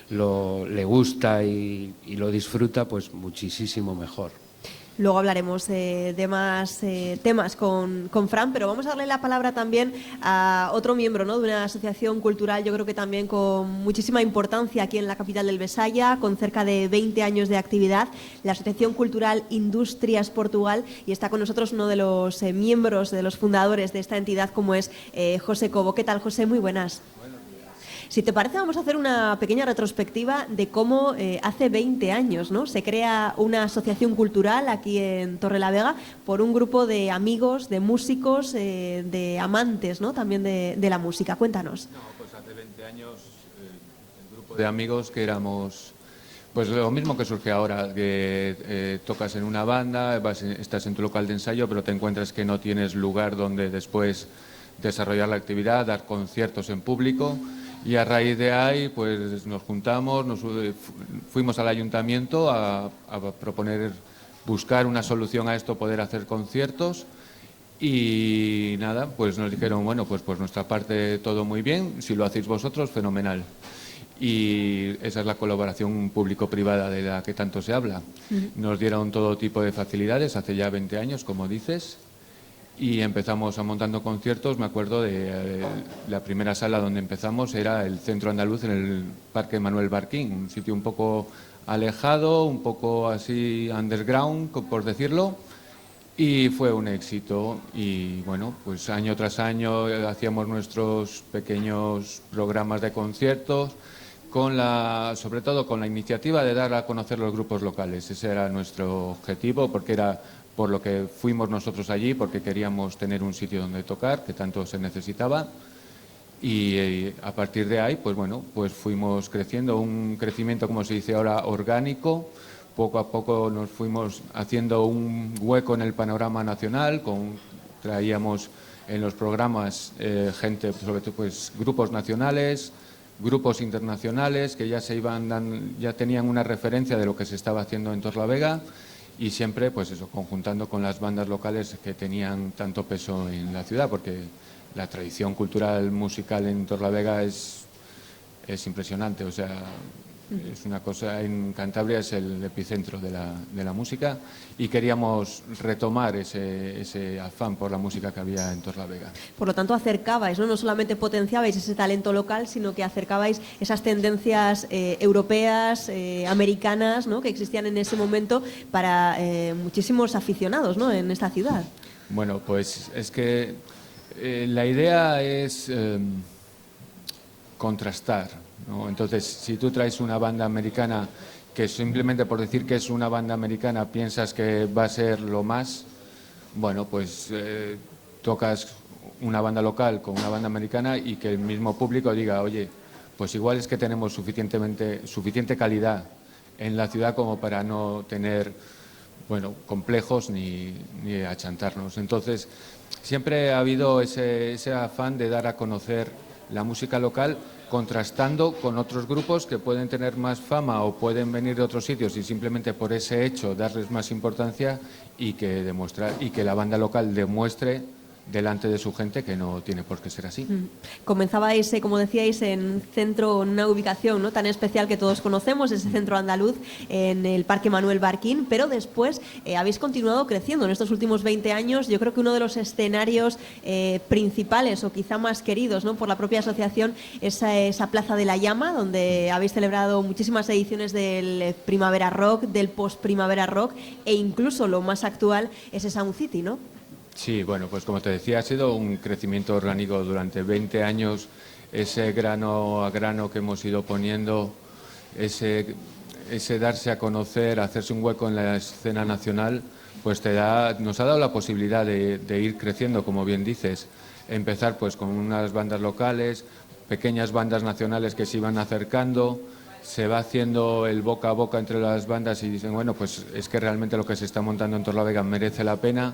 le gusta y lo disfruta, pues muchísimo mejor. Luego hablaremos de más temas con Fran, pero vamos a darle la palabra también a otro miembro, ¿no?, de una asociación cultural, yo creo que también con muchísima importancia aquí en la capital del Besaya, con cerca de 20 años de actividad, la Asociación Cultural Industrias Portugal, y está con nosotros uno de los miembros, de los fundadores de esta entidad, como es José Cobo. ¿Qué tal, José? Muy buenas. Si te parece, vamos a hacer una pequeña retrospectiva de cómo hace 20 años, ¿no?, se crea una asociación cultural aquí en Torrelavega por un grupo de amigos, de músicos, de amantes, ¿no?, también de la música. Cuéntanos. No, pues hace 20 años el grupo de amigos que éramos, pues lo mismo que surge ahora, que tocas en una banda, estás en tu local de ensayo, pero te encuentras que no tienes lugar donde después desarrollar la actividad, dar conciertos en público. Y a raíz de ahí, pues nos juntamos, fuimos al ayuntamiento a proponer, buscar una solución a esto, poder hacer conciertos. Y nada, pues nos dijeron, bueno, pues por nuestra parte todo muy bien, si lo hacéis vosotros, fenomenal. Y esa es la colaboración público-privada de la que tanto se habla. Nos dieron todo tipo de facilidades hace ya 20 años, como dices. Y empezamos a montando conciertos. Me acuerdo de la primera sala donde empezamos, era el Centro Andaluz en el Parque Manuel Barquín, un sitio un poco alejado, un poco así underground, por decirlo, y fue un éxito. Y bueno, pues año tras año hacíamos nuestros pequeños programas de conciertos, sobre todo con la iniciativa de dar a conocer los grupos locales. Ese era nuestro objetivo, porque era por lo que fuimos nosotros allí, porque queríamos tener un sitio donde tocar, que tanto se necesitaba. Y a partir de ahí, pues bueno, pues fuimos creciendo, un crecimiento, como se dice ahora, orgánico. Poco a poco nos fuimos haciendo un hueco en el panorama nacional, traíamos en los programas gente, sobre todo pues grupos nacionales, grupos internacionales, que ya ya tenían una referencia de lo que se estaba haciendo en Torrelavega. Y siempre, pues eso, conjuntando con las bandas locales que tenían tanto peso en la ciudad, porque la tradición cultural musical en Torrelavega es impresionante. O sea, es una cosa, en Cantabria es el epicentro de la música, y queríamos retomar ese afán por la música que había en Torrelavega. Por lo tanto, acercabais, no solamente potenciabais ese talento local, sino que acercabais esas tendencias europeas, americanas, ¿no?, que existían en ese momento para muchísimos aficionados, ¿no?, en esta ciudad. Bueno, pues es que la idea es contrastar, ¿no? Entonces, si tú traes una banda americana que simplemente por decir que es una banda americana piensas que va a ser lo más, bueno, pues tocas una banda local con una banda americana y que el mismo público diga, oye, pues igual es que tenemos suficiente calidad en la ciudad como para no tener, bueno, complejos ni achantarnos. Entonces, siempre ha habido ese afán de dar a conocer la música local, contrastando con otros grupos que pueden tener más fama o pueden venir de otros sitios, y simplemente por ese hecho darles más importancia, y que la banda local demuestre delante de su gente, que no tiene por qué ser así. Comenzabais, como decíais, en una ubicación, ¿no?, tan especial que todos conocemos, ese centro andaluz en el Parque Manuel Barquín, pero después habéis continuado creciendo en estos últimos 20 años. Yo creo que uno de los escenarios principales o quizá más queridos, ¿no?, por la propia asociación es esa Plaza de la Llama, donde habéis celebrado muchísimas ediciones del Primavera Rock, del Post-Primavera Rock, e incluso lo más actual es esa Sound City, ¿no? Sí, bueno, pues como te decía, ha sido un crecimiento orgánico durante 20 años, ese grano a grano que hemos ido poniendo, ese darse a conocer, hacerse un hueco en la escena nacional, pues nos ha dado la posibilidad de ir creciendo, como bien dices. Empezar pues con unas bandas locales, pequeñas bandas nacionales que se iban acercando, se va haciendo el boca a boca entre las bandas y dicen, bueno, pues es que realmente lo que se está montando en Torrelavega merece la pena.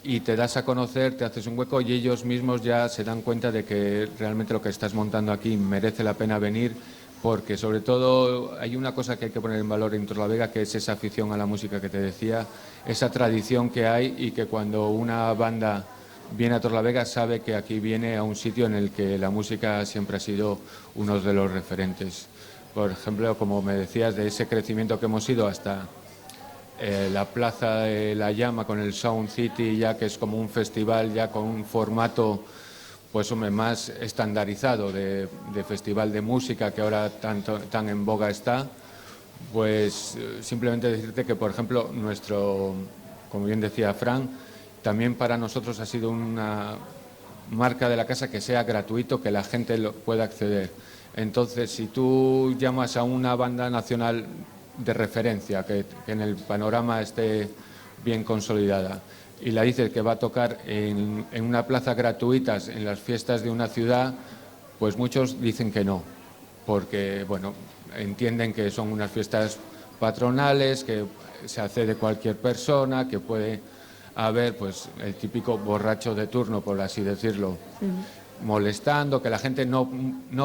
Y te das a conocer, te haces un hueco y ellos mismos ya se dan cuenta de que realmente lo que estás montando aquí merece la pena venir, porque sobre todo hay una cosa que hay que poner en valor en Torrelavega, que es esa afición a la música que te decía, esa tradición que hay, y que cuando una banda viene a Torrelavega sabe que aquí viene a un sitio en el que la música siempre ha sido uno de los referentes. Por ejemplo, como me decías, de ese crecimiento que hemos ido hasta la Plaza de la Llama con el Sound City, ya que es como un festival ya con un formato pues más estandarizado de festival de música, que ahora tan en boga está. Pues simplemente decirte que, por ejemplo, como bien decía Fran, también para nosotros ha sido una marca de la casa que sea gratuito, que la gente pueda acceder. Entonces, si tú llamas a una banda nacional de referencia, que en el panorama esté bien consolidada, y la dices que va a tocar en una plaza gratuita en las fiestas de una ciudad, pues muchos dicen que no, porque bueno, entienden que son unas fiestas patronales, que se accede cualquier persona, que puede haber pues el típico borracho de turno, por así decirlo, molestando, que la gente no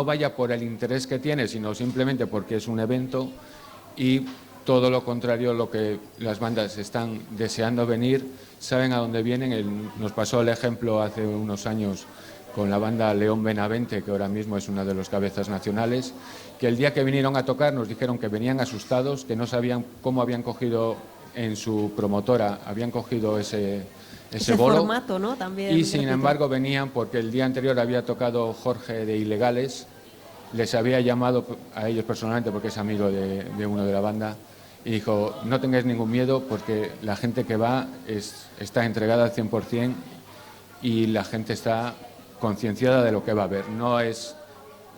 vaya por el interés que tiene, sino simplemente porque es un evento. Y todo lo contrario, lo que las bandas están deseando venir, saben a dónde vienen. Nos pasó el ejemplo hace unos años con la banda León Benavente, que ahora mismo es una de los cabezas nacionales, que el día que vinieron a tocar nos dijeron que venían asustados, que no sabían cómo habían cogido en su promotora, habían cogido ese bolo, formato, ¿no? También y sin embargo venían porque el día anterior había tocado Jorge de Ilegales. Les había llamado a ellos personalmente porque es amigo de uno de la banda, y dijo, no tengáis ningún miedo porque la gente que va está entregada al 100% y la gente está concienciada de lo que va a ver. No es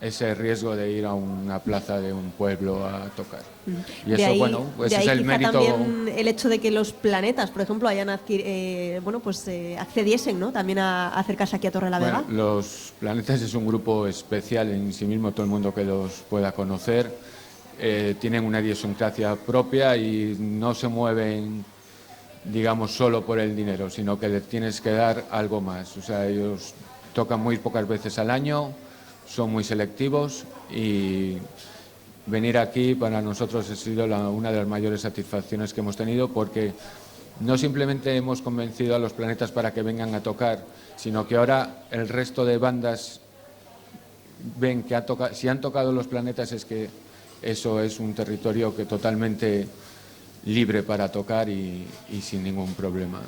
ese riesgo de ir a una plaza de un pueblo a tocar. Y eso, ahí, bueno, pues es el mérito. También el hecho de que los Planetas, por ejemplo, hayan accediesen, ¿no?, también a acercarse aquí a Torrelavega. Bueno, los Planetas es un grupo especial en sí mismo, todo el mundo que los pueda conocer. Tienen una idiosincrasia propia y no se mueven, digamos, solo por el dinero, sino que les tienes que dar algo más. O sea, ellos tocan muy pocas veces al año, son muy selectivos, y venir aquí para nosotros ha sido una de las mayores satisfacciones que hemos tenido, porque no simplemente hemos convencido a los Planetas para que vengan a tocar, sino que ahora el resto de bandas ven que si han tocado los Planetas es que eso es un territorio que totalmente libre para tocar y sin ningún problema.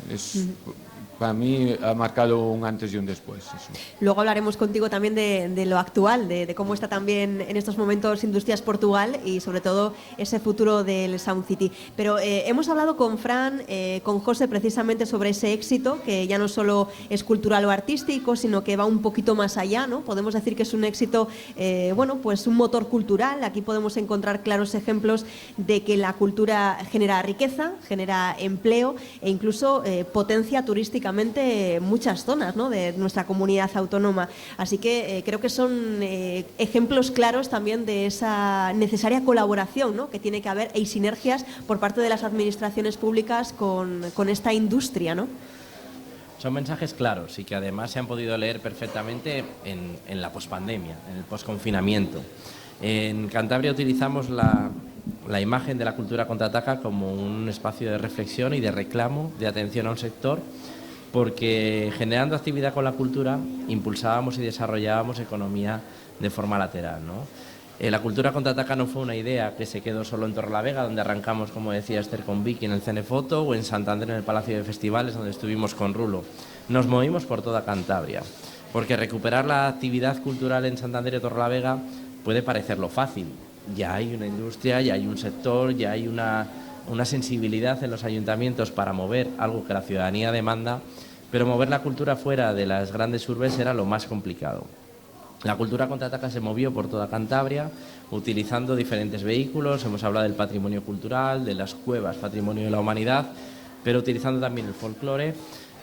Para mí ha marcado un antes y un después. Eso. Luego hablaremos contigo también de lo actual, de cómo está también en estos momentos Industrias Portugal y sobre todo ese futuro del Sound City. Pero hemos hablado con Fran, con José, precisamente sobre ese éxito, que ya no solo es cultural o artístico, sino que va un poquito más allá, ¿no? Podemos decir que es un éxito, pues un motor cultural. Aquí podemos encontrar claros ejemplos de que la cultura genera riqueza, genera empleo e incluso potencia turística muchas zonas, ¿no?, de nuestra comunidad autónoma. Así que creo que son ejemplos claros también de esa necesaria colaboración, ¿no?, que tiene que haber, y sinergias por parte de las administraciones públicas con esta industria, ¿no? Son mensajes claros y que además se han podido leer perfectamente en la pospandemia, en el posconfinamiento. En Cantabria utilizamos la imagen de la cultura contraataca como un espacio de reflexión y de reclamo, de atención a un sector, porque generando actividad con la cultura impulsábamos y desarrollábamos economía de forma lateral, ¿no? La cultura contraataca no fue una idea que se quedó solo en Torrelavega, donde arrancamos, como decía Esther, con Vicky en el Cenefoto, o en Santander en el Palacio de Festivales, donde estuvimos con Rulo. Nos movimos por toda Cantabria, porque recuperar la actividad cultural en Santander y Torrelavega puede parecerlo fácil. Ya hay una industria, ya hay un sector, ya hay una sensibilidad en los ayuntamientos para mover algo que la ciudadanía demanda, pero mover la cultura fuera de las grandes urbes era lo más complicado. La cultura contraataca se movió por toda Cantabria, utilizando diferentes vehículos. Hemos hablado del patrimonio cultural, de las cuevas, patrimonio de la humanidad, pero utilizando también el folclore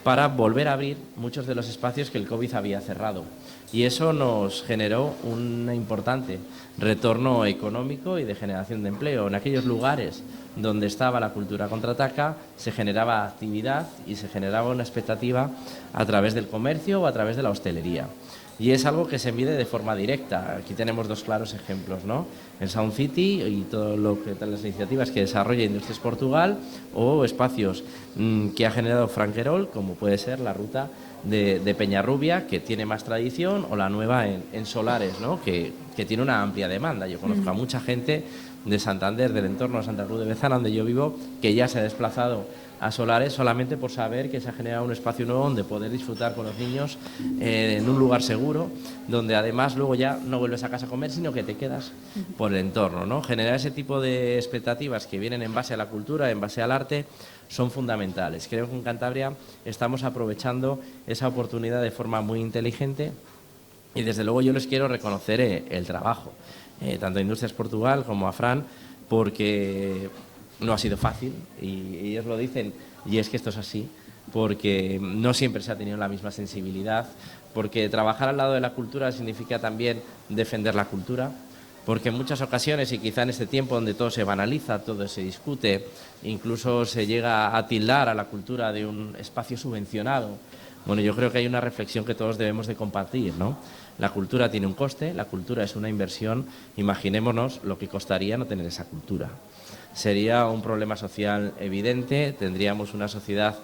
para volver a abrir muchos de los espacios que el COVID había cerrado. Y eso nos generó un importante retorno económico y de generación de empleo. En aquellos lugares donde estaba la cultura contraataca se generaba actividad y se generaba una expectativa a través del comercio o a través de la hostelería. Y es algo que se mide de forma directa. Aquí tenemos dos claros ejemplos, ¿no? El Sound City y todo lo que las iniciativas que desarrolla Industrias Portugal, o espacios que ha generado Franquerol, como puede ser la ruta de Peñarrubia, que tiene más tradición, o la nueva en Solares, ¿no? que tiene una amplia demanda. Yo conozco a mucha gente de Santander, del entorno de Santa Cruz de Bezana, donde yo vivo, que ya se ha desplazado a Solares solamente por saber que se ha generado un espacio nuevo donde poder disfrutar con los niños en un lugar seguro, donde además luego ya no vuelves a casa a comer, sino que te quedas por el entorno, ¿no? Generar ese tipo de expectativas que vienen en base a la cultura, en base al arte, son fundamentales. Creo que en Cantabria estamos aprovechando esa oportunidad de forma muy inteligente y desde luego yo les quiero reconocer el trabajo, tanto a Industrias Portugal como a Fran, porque no ha sido fácil y ellos lo dicen, y es que esto es así, porque no siempre se ha tenido la misma sensibilidad, porque trabajar al lado de la cultura significa también defender la cultura, porque en muchas ocasiones, y quizá en este tiempo donde todo se banaliza, todo se discute, incluso se llega a tildar a la cultura de un espacio subvencionado, bueno, yo creo que hay una reflexión que todos debemos de compartir, ¿no? La cultura tiene un coste, la cultura es una inversión, imaginémonos lo que costaría no tener esa cultura. Sería un problema social evidente, tendríamos una sociedad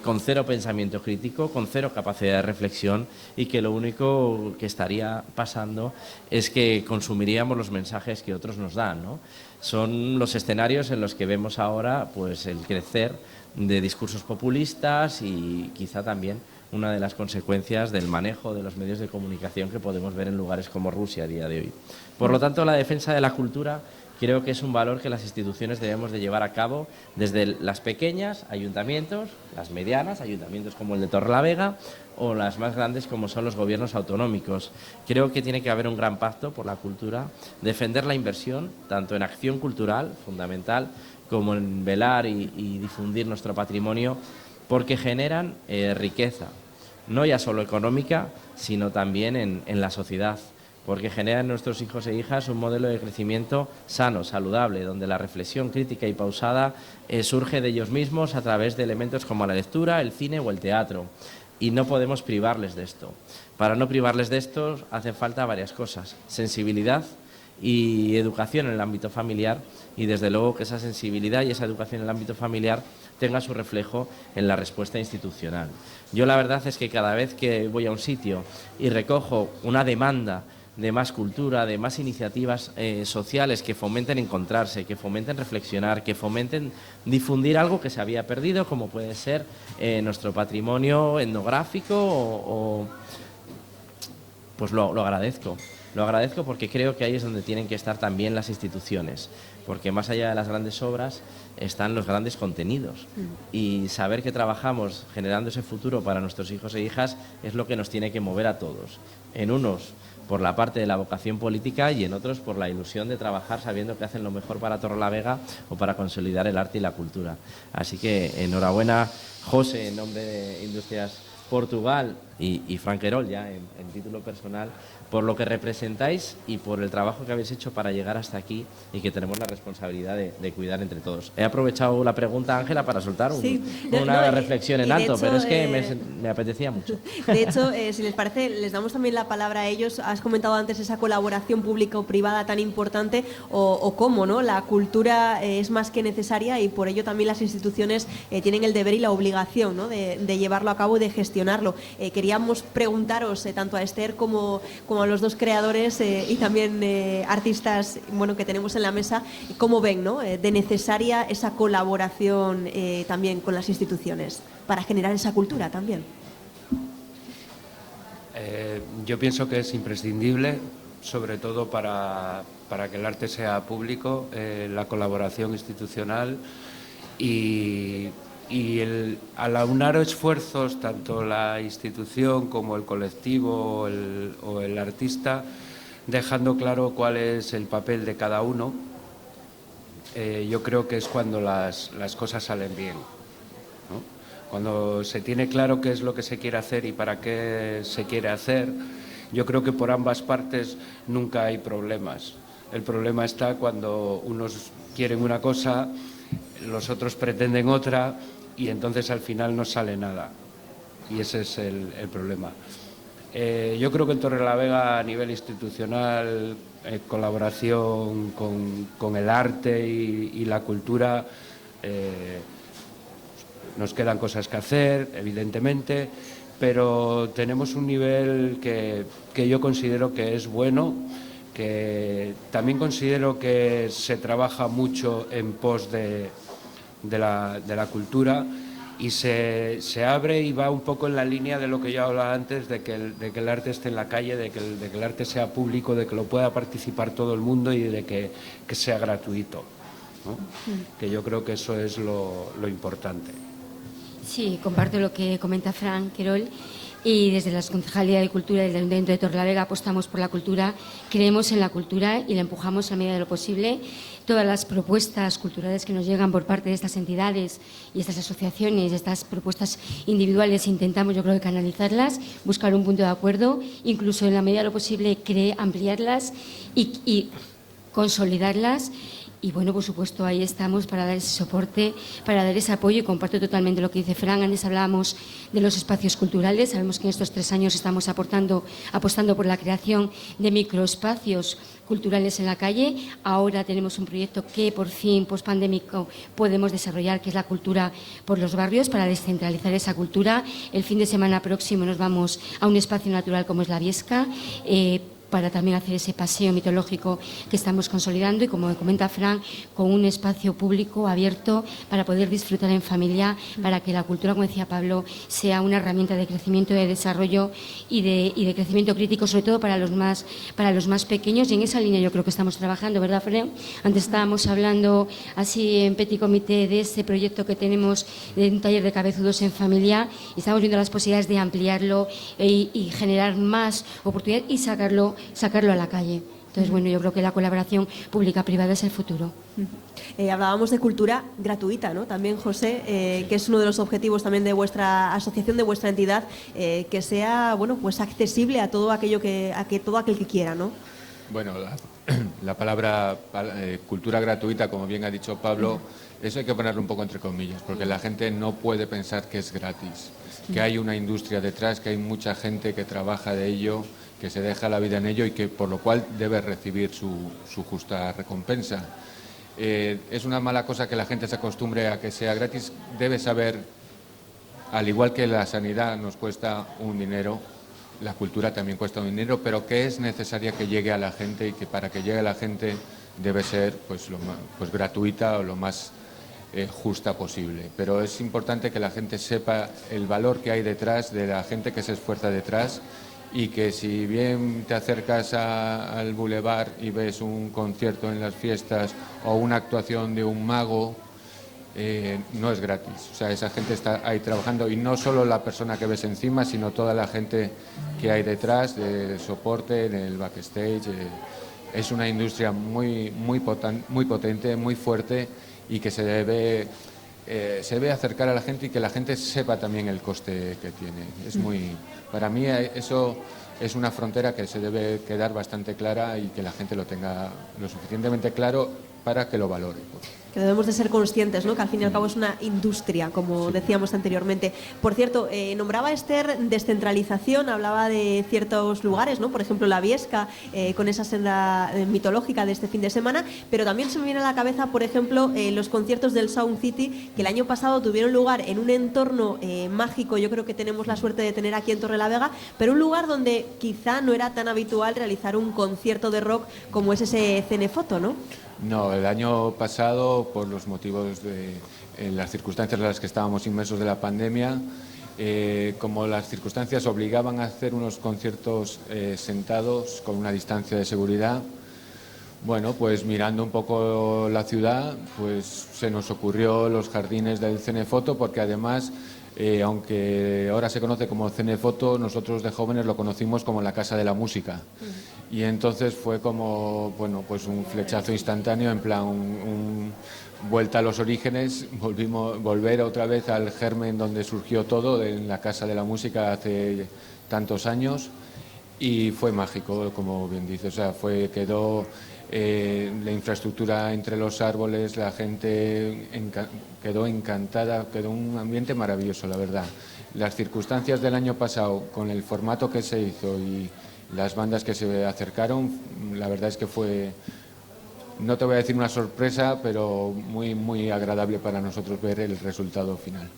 con cero pensamiento crítico, con cero capacidad de reflexión y que lo único que estaría pasando es que consumiríamos los mensajes que otros nos dan, ¿no? Son los escenarios en los que vemos ahora pues el crecer de discursos populistas y quizá también una de las consecuencias del manejo de los medios de comunicación que podemos ver en lugares como Rusia a día de hoy. Por lo tanto, la defensa de la cultura creo que es un valor que las instituciones debemos de llevar a cabo desde las pequeñas, ayuntamientos, las medianas, ayuntamientos como el de Torrelavega, o las más grandes como son los gobiernos autonómicos. Creo que tiene que haber un gran pacto por la cultura, defender la inversión, tanto en acción cultural, fundamental, como en velar y difundir nuestro patrimonio, porque generan riqueza, no ya solo económica, sino también en la sociedad, porque generan en nuestros hijos e hijas un modelo de crecimiento sano, saludable, donde la reflexión crítica y pausada surge de ellos mismos a través de elementos como la lectura, el cine o el teatro. Y no podemos privarles de esto. Para no privarles de esto hacen falta varias cosas: sensibilidad y educación en el ámbito familiar, y desde luego que esa sensibilidad y esa educación en el ámbito familiar tenga su reflejo en la respuesta institucional. Yo la verdad es que cada vez que voy a un sitio y recojo una demanda de más cultura, de más iniciativas sociales que fomenten encontrarse, que fomenten reflexionar, que fomenten difundir algo que se había perdido, como puede ser nuestro patrimonio etnográfico, pues lo agradezco. Lo agradezco porque creo que ahí es donde tienen que estar también las instituciones, porque más allá de las grandes obras están los grandes contenidos, y saber que trabajamos generando ese futuro para nuestros hijos e hijas es lo que nos tiene que mover a todos, en unos por la parte de la vocación política y en otros por la ilusión de trabajar sabiendo que hacen lo mejor para Torrelavega o para consolidar el arte y la cultura. Así que enhorabuena, José, en nombre de Industrias Portugal y Franquerol, ya en título personal, por lo que representáis y por el trabajo que habéis hecho para llegar hasta aquí y que tenemos la responsabilidad de cuidar entre todos. He aprovechado la pregunta, Ángela, para soltar una reflexión en alto, pero es que me apetecía mucho. De hecho, si les parece, les damos también la palabra a ellos. Has comentado antes esa colaboración pública o privada tan importante o cómo, ¿no? La cultura es más que necesaria y por ello también las instituciones tienen el deber y la obligación, ¿no? de llevarlo a cabo y de gestionarlo. Queríamos preguntaros tanto a Esther como a los dos creadores y también artistas, bueno, que tenemos en la mesa, cómo ven, ¿no? De necesaria esa colaboración también con las instituciones para generar esa cultura también. Yo pienso que es imprescindible, sobre todo para que el arte sea público, la colaboración institucional y al aunar esfuerzos, tanto la institución como el colectivo o el artista, dejando claro cuál es el papel de cada uno, yo creo que es cuando las cosas salen bien, ¿no? Cuando se tiene claro qué es lo que se quiere hacer y para qué se quiere hacer, yo creo que por ambas partes nunca hay problemas. El problema está cuando unos quieren una cosa, los otros pretenden otra y entonces al final no sale nada. Y ese es el problema. Yo creo que en Torrelavega, a nivel institucional, colaboración con el arte y la cultura, nos quedan cosas que hacer, evidentemente, pero tenemos un nivel que yo considero que es bueno, que también considero que se trabaja mucho en pos de la cultura y se abre y va un poco en la línea de lo que yo hablaba antes, de que el arte esté en la calle, de que el arte sea público, de que lo pueda participar todo el mundo y de que sea gratuito, ¿no? Que yo creo que eso es lo importante. Sí, comparto lo que comenta Fran Querol. Y desde la Concejalía de Cultura del Ayuntamiento de Torrelavega apostamos por la cultura, creemos en la cultura y la empujamos a medida de lo posible. Todas las propuestas culturales que nos llegan por parte de estas entidades y estas asociaciones, estas propuestas individuales, intentamos, yo creo, que canalizarlas, buscar un punto de acuerdo, incluso en la medida de lo posible ampliarlas y consolidarlas. Y bueno, por supuesto, ahí estamos para dar ese soporte, para dar ese apoyo y comparto totalmente lo que dice Fran. Antes hablábamos de los espacios culturales. Sabemos que en estos 3 años estamos apostando por la creación de microespacios culturales en la calle. Ahora tenemos un proyecto que por fin, pospandémico, podemos desarrollar, que es la cultura por los barrios, para descentralizar esa cultura. El fin de semana próximo nos vamos a un espacio natural como es la Viesca, para también hacer ese paseo mitológico que estamos consolidando y, como comenta Fran, con un espacio público abierto para poder disfrutar en familia, para que la cultura, como decía Pablo, sea una herramienta de crecimiento, de desarrollo y de crecimiento crítico, sobre todo para los más pequeños. Y en esa línea yo creo que estamos trabajando, ¿verdad, Fran? Antes estábamos hablando así en petit comité de este proyecto que tenemos de un taller de cabezudos en familia y estamos viendo las posibilidades de ampliarlo y generar más oportunidades y sacarlo a la calle. Entonces, bueno, yo creo que la colaboración pública-privada es el futuro. Hablábamos de cultura gratuita, ¿no? También, José, que es uno de los objetivos también de vuestra asociación, de vuestra entidad, que sea, bueno, pues accesible a todo aquel que quiera, ¿no? Bueno, la palabra cultura gratuita, como bien ha dicho Pablo, eso hay que ponerlo un poco entre comillas, porque la gente no puede pensar que es gratis, que hay una industria detrás, que hay mucha gente que trabaja de ello, que se deja la vida en ello y que por lo cual debe recibir su justa recompensa. Es una mala cosa que la gente se acostumbre a que sea gratis. Debe saber, al igual que la sanidad nos cuesta un dinero, la cultura también cuesta un dinero, pero que es necesaria que llegue a la gente y que para que llegue a la gente debe ser pues gratuita o lo más justa posible. Pero es importante que la gente sepa el valor que hay detrás, de la gente que se esfuerza detrás, y que si bien te acercas al Boulevard y ves un concierto en las fiestas o una actuación de un mago, no es gratis. O sea, esa gente está ahí trabajando, y no solo la persona que ves encima, sino toda la gente que hay detrás, de soporte, en el backstage. Es una industria muy potente, muy fuerte, y que se debe se debe acercar a la gente y que la gente sepa también el coste que tiene. Para mí eso es una frontera que se debe quedar bastante clara y que la gente lo tenga lo suficientemente claro para que lo valore. Que debemos de ser conscientes, ¿no? Que al fin y al cabo es una industria, como decíamos anteriormente. Por cierto, nombraba Esther descentralización, hablaba de ciertos lugares, ¿no? Por ejemplo, la Viesca, con esa senda mitológica de este fin de semana, pero también se me viene a la cabeza, por ejemplo, los conciertos del Sound City, que el año pasado tuvieron lugar en un entorno mágico, yo creo que tenemos la suerte de tener aquí en Torrelavega, pero un lugar donde quizá no era tan habitual realizar un concierto de rock como es ese Cenefoto, ¿no? No, el año pasado, por los motivos de las circunstancias en las que estábamos inmersos de la pandemia, como las circunstancias obligaban a hacer unos conciertos sentados con una distancia de seguridad, bueno, pues mirando un poco la ciudad, pues se nos ocurrió los jardines del Cenefoto, porque además, aunque ahora se conoce como Cenefoto, nosotros de jóvenes lo conocimos como la Casa de la Música. Y entonces fue como, bueno, pues un flechazo instantáneo, en plan, vuelta a los orígenes, volver otra vez al germen donde surgió todo, en la Casa de la Música hace tantos años, y fue mágico, como bien dices, o sea, quedó la infraestructura entre los árboles, la gente quedó encantada, quedó un ambiente maravilloso, la verdad. Las circunstancias del año pasado, con el formato que se hizo y las bandas que se acercaron, la verdad es que fue, no te voy a decir una sorpresa, pero muy, muy agradable para nosotros ver el resultado final.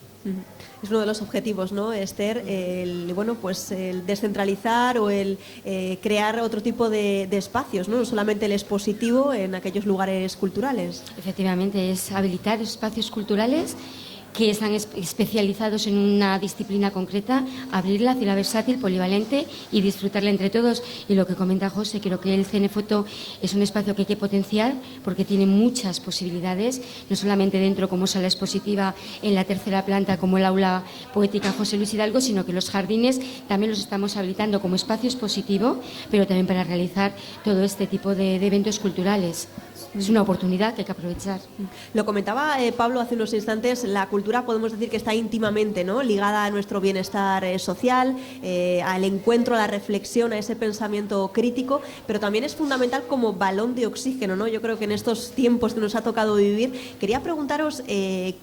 Es uno de los objetivos, ¿no, Esther? El descentralizar o el crear otro tipo de espacios, ¿no? No solamente el expositivo en aquellos lugares culturales. Efectivamente, es habilitar espacios culturales que están especializados en una disciplina concreta, abrirla, hacerla versátil, polivalente y disfrutarla entre todos. Y lo que comenta José, creo que el Cenefoto es un espacio que hay que potenciar porque tiene muchas posibilidades, no solamente dentro como sala expositiva en la tercera planta, como el aula poética José Luis Hidalgo, sino que los jardines también los estamos habilitando como espacio expositivo, pero también para realizar todo este tipo de eventos culturales. Es una oportunidad que hay que aprovechar. Lo comentaba Pablo hace unos instantes, la cultura podemos decir que está íntimamente, ¿no?, ligada a nuestro bienestar social, al encuentro, a la reflexión, a ese pensamiento crítico, pero también es fundamental como balón de oxígeno, ¿no? Yo creo que en estos tiempos que nos ha tocado vivir, quería preguntaros,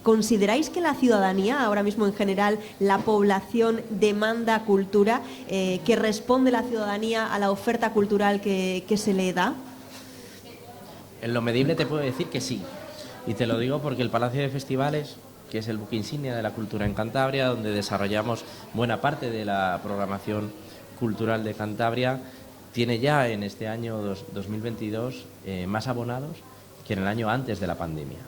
¿consideráis que la ciudadanía, ahora mismo en general, la población demanda cultura? ¿Que responde la ciudadanía a la oferta cultural que se le da? En lo medible te puedo decir que sí, y te lo digo porque el Palacio de Festivales, que es el buque insignia de la cultura en Cantabria, donde desarrollamos buena parte de la programación cultural de Cantabria, tiene ya en este año 2022 más abonados que en el año antes de la pandemia.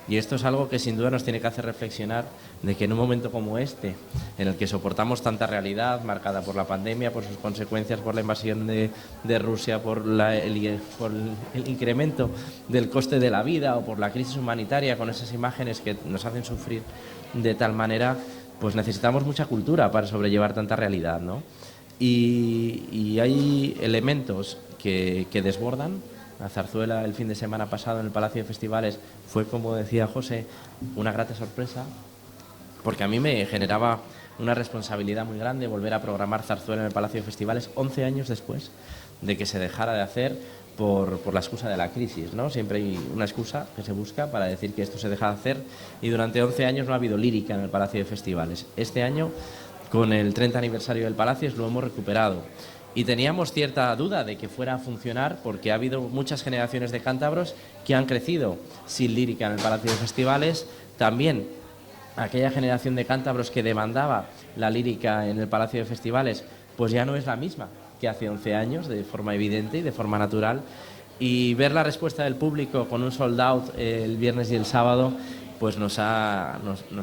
Y esto es algo que sin duda nos tiene que hacer reflexionar de que en un momento como este, en el que soportamos tanta realidad marcada por la pandemia, por sus consecuencias, por la invasión de Rusia, por el incremento del coste de la vida o por la crisis humanitaria, con esas imágenes que nos hacen sufrir de tal manera, pues necesitamos mucha cultura para sobrellevar tanta realidad, ¿no? Y hay elementos que desbordan. La zarzuela el fin de semana pasado en el Palacio de Festivales fue, como decía José, una grata sorpresa, porque a mí me generaba una responsabilidad muy grande volver a programar zarzuela en el Palacio de Festivales 11 años después de que se dejara de hacer por la excusa de la crisis, ¿no? Siempre hay una excusa que se busca para decir que esto se deja de hacer, y durante 11 años no ha habido lírica en el Palacio de Festivales. Este año, con el 30 aniversario del Palacio, lo hemos recuperado. Y teníamos cierta duda de que fuera a funcionar porque ha habido muchas generaciones de cántabros que han crecido sin lírica en el Palacio de Festivales. También aquella generación de cántabros que demandaba la lírica en el Palacio de Festivales, pues ya no es la misma que hace 11 años, de forma evidente y de forma natural. Y ver la respuesta del público con un sold out el viernes y el sábado, pues nos ha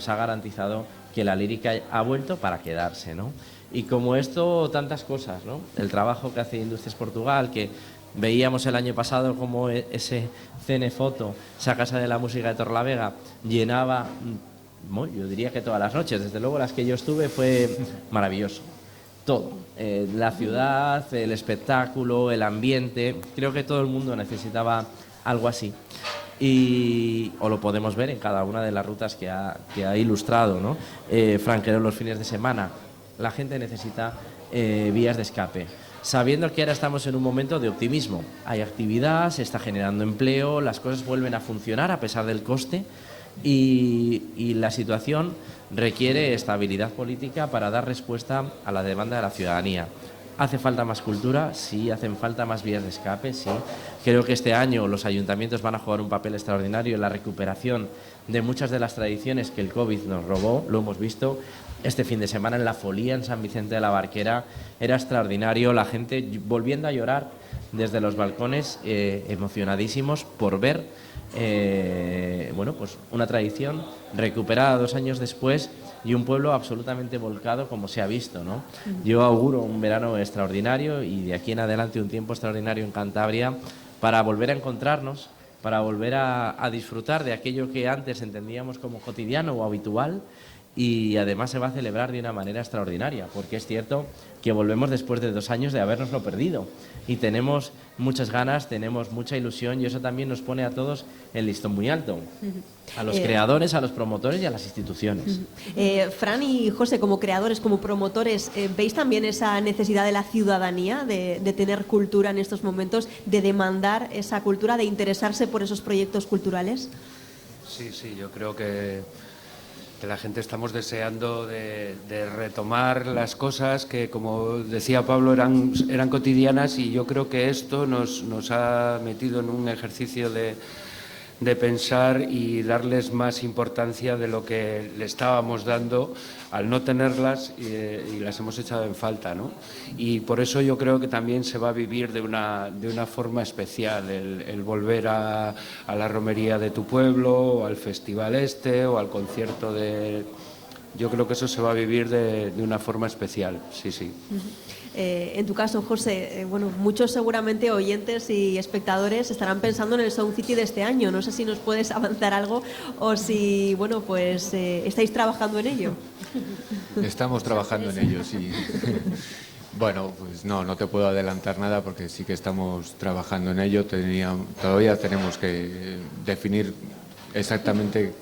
garantizado que la lírica ha vuelto para quedarse, ¿no? Y como esto, tantas cosas, ¿no? El trabajo que hace Industrias Portugal, que veíamos el año pasado como ese Cenefoto, esa Casa de la Música de Torrelavega, llenaba, yo diría que todas las noches, desde luego las que yo estuve, fue maravilloso. Todo, la ciudad, el espectáculo, el ambiente, creo que todo el mundo necesitaba algo así. o lo podemos ver en cada una de las rutas que ha ilustrado, ¿no? Franquero los fines de semana. La gente necesita vías de escape, sabiendo que ahora estamos en un momento de optimismo. Hay actividad, se está generando empleo, las cosas vuelven a funcionar a pesar del coste y la situación requiere estabilidad política para dar respuesta a la demanda de la ciudadanía. ¿Hace falta más cultura? Sí. ¿Hacen falta más vías de escape? Sí. Creo que este año los ayuntamientos van a jugar un papel extraordinario en la recuperación de muchas de las tradiciones que el COVID nos robó. Lo hemos visto este fin de semana en la Folía, en San Vicente de la Barquera. Era extraordinario, la gente volviendo a llorar desde los balcones, emocionadísimos por ver pues una tradición recuperada 2 años después y un pueblo absolutamente volcado como se ha visto, ¿no? Yo auguro un verano extraordinario y de aquí en adelante un tiempo extraordinario en Cantabria para volver a encontrarnos, para volver a disfrutar de aquello que antes entendíamos como cotidiano o habitual, y además se va a celebrar de una manera extraordinaria, porque es cierto que volvemos después de 2 años de habernoslo perdido y tenemos muchas ganas, tenemos mucha ilusión y eso también nos pone a todos el listón muy alto, a los creadores, a los promotores y a las instituciones. Fran y José, como creadores, como promotores, ¿veis también esa necesidad de la ciudadanía de tener cultura en estos momentos, de demandar esa cultura, de interesarse por esos proyectos culturales? Sí, yo creo que la gente estamos deseando de retomar las cosas que, como decía Pablo, eran cotidianas, y yo creo que esto nos ha metido en un ejercicio de pensar y darles más importancia de lo que le estábamos dando al no tenerlas, y las hemos echado en falta, ¿no? Y por eso yo creo que también se va a vivir de una forma especial el volver a la romería de tu pueblo, o al festival o al concierto de... Yo creo que eso se va a vivir de una forma especial, sí. En tu caso, José, muchos seguramente oyentes y espectadores estarán pensando en el Sound City de este año. No sé si nos puedes avanzar algo o si, estáis trabajando en ello. Estamos trabajando en ello, sí. Bueno, pues no te puedo adelantar nada porque sí que estamos trabajando en ello. Todavía tenemos que definir exactamente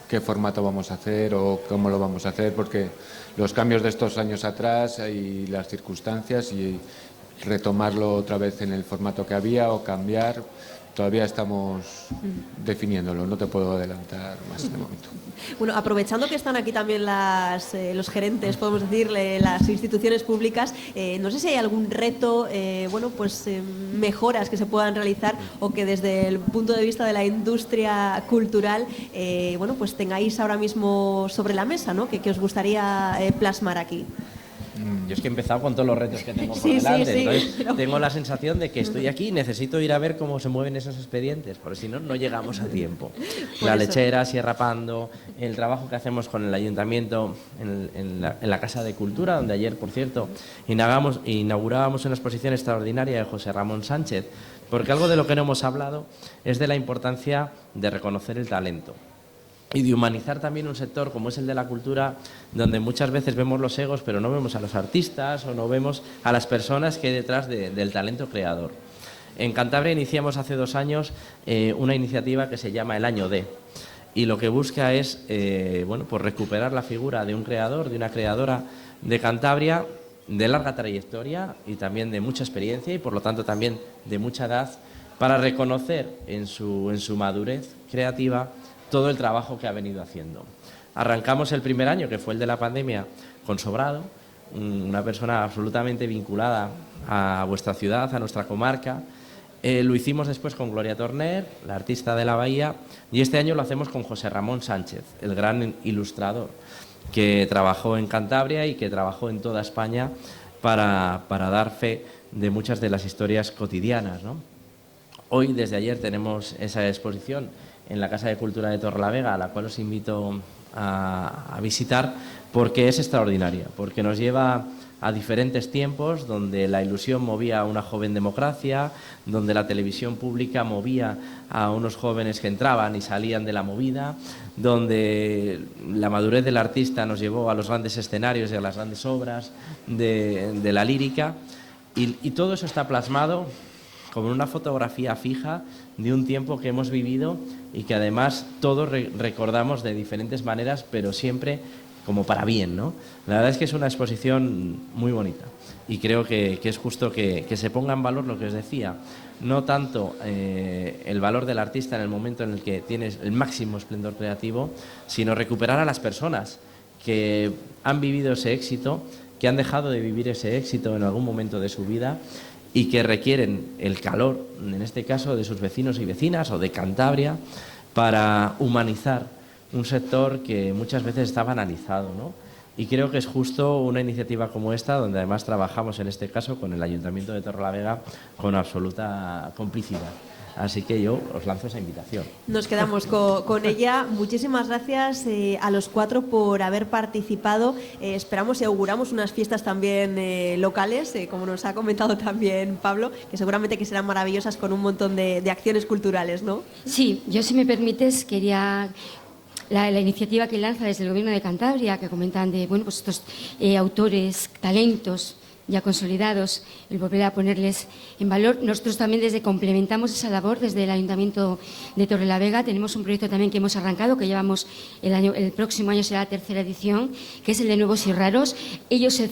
qué formato vamos a hacer o cómo lo vamos a hacer, porque los cambios de estos años atrás y las circunstancias, y retomarlo otra vez en el formato que había o cambiar, todavía estamos definiéndolo, no te puedo adelantar más en el momento. Bueno, aprovechando que están aquí también los gerentes, podemos decirle, las instituciones públicas, no sé si hay algún reto, mejoras que se puedan realizar o que desde el punto de vista de la industria cultural, tengáis ahora mismo sobre la mesa, ¿no? Que os gustaría plasmar aquí. Yo es que he empezado con todos los retos que tengo por Sí, delante, sí, entonces tengo la sensación de que estoy aquí y necesito ir a ver cómo se mueven esos expedientes, porque si no, no llegamos a tiempo. La lechera, Sierra Pando, el trabajo que hacemos con el ayuntamiento en la Casa de Cultura, donde ayer, por cierto, inaugurábamos una exposición extraordinaria de José Ramón Sánchez, porque algo de lo que no hemos hablado es de la importancia de reconocer el talento y de humanizar también un sector como es el de la cultura, donde muchas veces vemos los egos, pero no vemos a los artistas o no vemos a las personas que hay detrás del talento creador. En Cantabria iniciamos hace 2 años una iniciativa que se llama el Año D, y lo que busca es recuperar la figura de un creador, de una creadora de Cantabria de larga trayectoria y también de mucha experiencia, y por lo tanto también de mucha edad, para reconocer en su madurez creativa todo el trabajo que ha venido haciendo. Arrancamos el primer año, que fue el de la pandemia, con Sobrado, una persona absolutamente vinculada a vuestra ciudad, a nuestra comarca. Lo hicimos después con Gloria Torner, la artista de la Bahía, y este año lo hacemos con José Ramón Sánchez, el gran ilustrador, que trabajó en Cantabria y que trabajó en toda España para dar fe de muchas de las historias cotidianas, ¿no? Hoy, desde ayer, tenemos esa exposición en la Casa de Cultura de Torrelavega, a la cual os invito a visitar, porque es extraordinaria, porque nos lleva a diferentes tiempos donde la ilusión movía a una joven democracia, donde la televisión pública movía a unos jóvenes que entraban y salían de la movida, donde la madurez del artista nos llevó a los grandes escenarios y a las grandes obras de la lírica, y todo eso está plasmado como una fotografía fija de un tiempo que hemos vivido y que además todos recordamos de diferentes maneras, pero siempre como para bien, ¿no? La verdad es que es una exposición muy bonita y creo que es justo que se ponga en valor lo que os decía, no tanto el valor del artista en el momento en el que tienes el máximo esplendor creativo, sino recuperar a las personas que han vivido ese éxito, que han dejado de vivir ese éxito en algún momento de su vida y que requieren el calor, en este caso, de sus vecinos y vecinas o de Cantabria, para humanizar un sector que muchas veces está banalizado, ¿no? Y creo que es justo una iniciativa como esta, donde además trabajamos en este caso con el Ayuntamiento de Torrelavega con absoluta complicidad. Así que yo os lanzo esa invitación. Nos quedamos con ella. Muchísimas gracias a los 4 por haber participado. Esperamos y auguramos unas fiestas también locales, como nos ha comentado también Pablo, que seguramente que serán maravillosas con un montón de acciones culturales, ¿no? Sí, yo, si me permites, quería... La iniciativa que lanza desde el Gobierno de Cantabria, que comentan de pues estos autores, talentos ya consolidados, el volver a ponerles en valor. Nosotros también complementamos esa labor desde el Ayuntamiento de Torrelavega. Tenemos un proyecto también que hemos arrancado, que llevamos el próximo año será la 3ª edición, que es el de Nuevos y Raros. Ellos se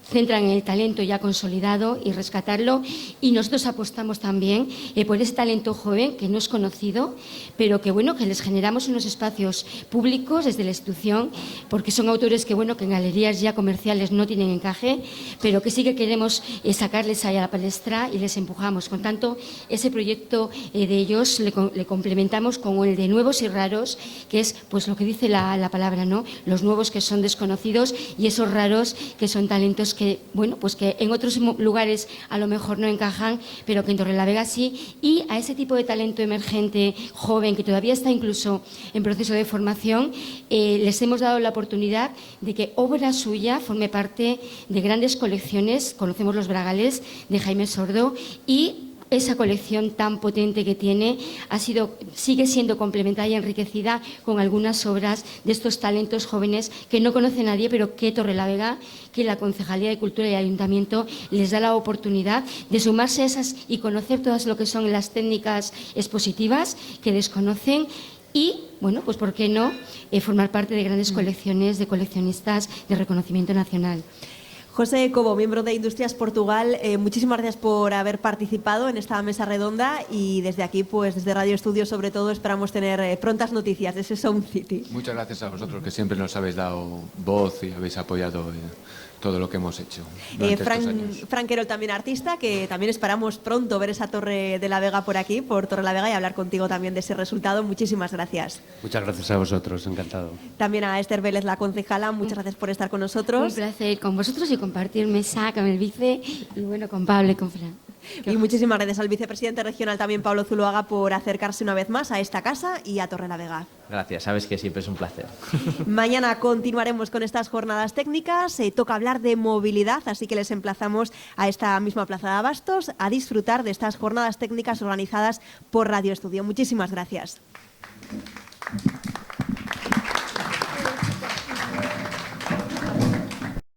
centran en el talento ya consolidado y rescatarlo, y nosotros apostamos también por ese talento joven que no es conocido, pero que que les generamos unos espacios públicos desde la institución, porque son autores que en galerías ya comerciales no tienen encaje, pero que sí que queremos sacarles ahí a la palestra y les empujamos. Con tanto, ese proyecto de ellos le complementamos con el de Nuevos y Raros, que es pues lo que dice la palabra, ¿no? Los nuevos que son desconocidos y esos raros que son talentos que que en otros lugares a lo mejor no encajan, pero que en Torrelavega sí, y a ese tipo de talento emergente, joven, que todavía está incluso en proceso de formación, les hemos dado la oportunidad de que obra suya forme parte de grandes colecciones. Conocemos Los Bragales, de Jaime Sordo, y esa colección tan potente que tiene sigue siendo complementada y enriquecida con algunas obras de estos talentos jóvenes que no conoce nadie, pero que Torrelavega, que la Concejalía de Cultura y el Ayuntamiento les da la oportunidad de sumarse a esas y conocer todas lo que son las técnicas expositivas que desconocen. Y, pues ¿por qué no formar parte de grandes colecciones de coleccionistas de reconocimiento nacional? José Cobo, miembro de Industrias Portugal, muchísimas gracias por haber participado en esta mesa redonda, y desde aquí, pues desde Radio Estudio sobre todo, esperamos tener prontas noticias de ese Sound City. Muchas gracias a vosotros, que siempre nos habéis dado voz y habéis apoyado todo lo que hemos hecho durante estos años. Fran Querol, también artista, que también esperamos pronto ver esa Torre de la Vega por aquí, por Torrelavega, y hablar contigo también de ese resultado. Muchísimas gracias. Muchas gracias a vosotros, encantado. También a Esther Vélez, la concejala, muchas gracias por estar con nosotros. Un placer con vosotros y compartir mesa con el vice y con Pablo y con Fran. Y muchísimas gracias al vicepresidente regional también, Pablo Zuloaga, por acercarse una vez más a esta casa y a Torrelavega. Gracias, sabes que siempre es un placer. Mañana continuaremos con estas jornadas técnicas. Toca hablar de movilidad, así que les emplazamos a esta misma Plaza de Abastos a disfrutar de estas jornadas técnicas organizadas por Radio Estudio. Muchísimas gracias.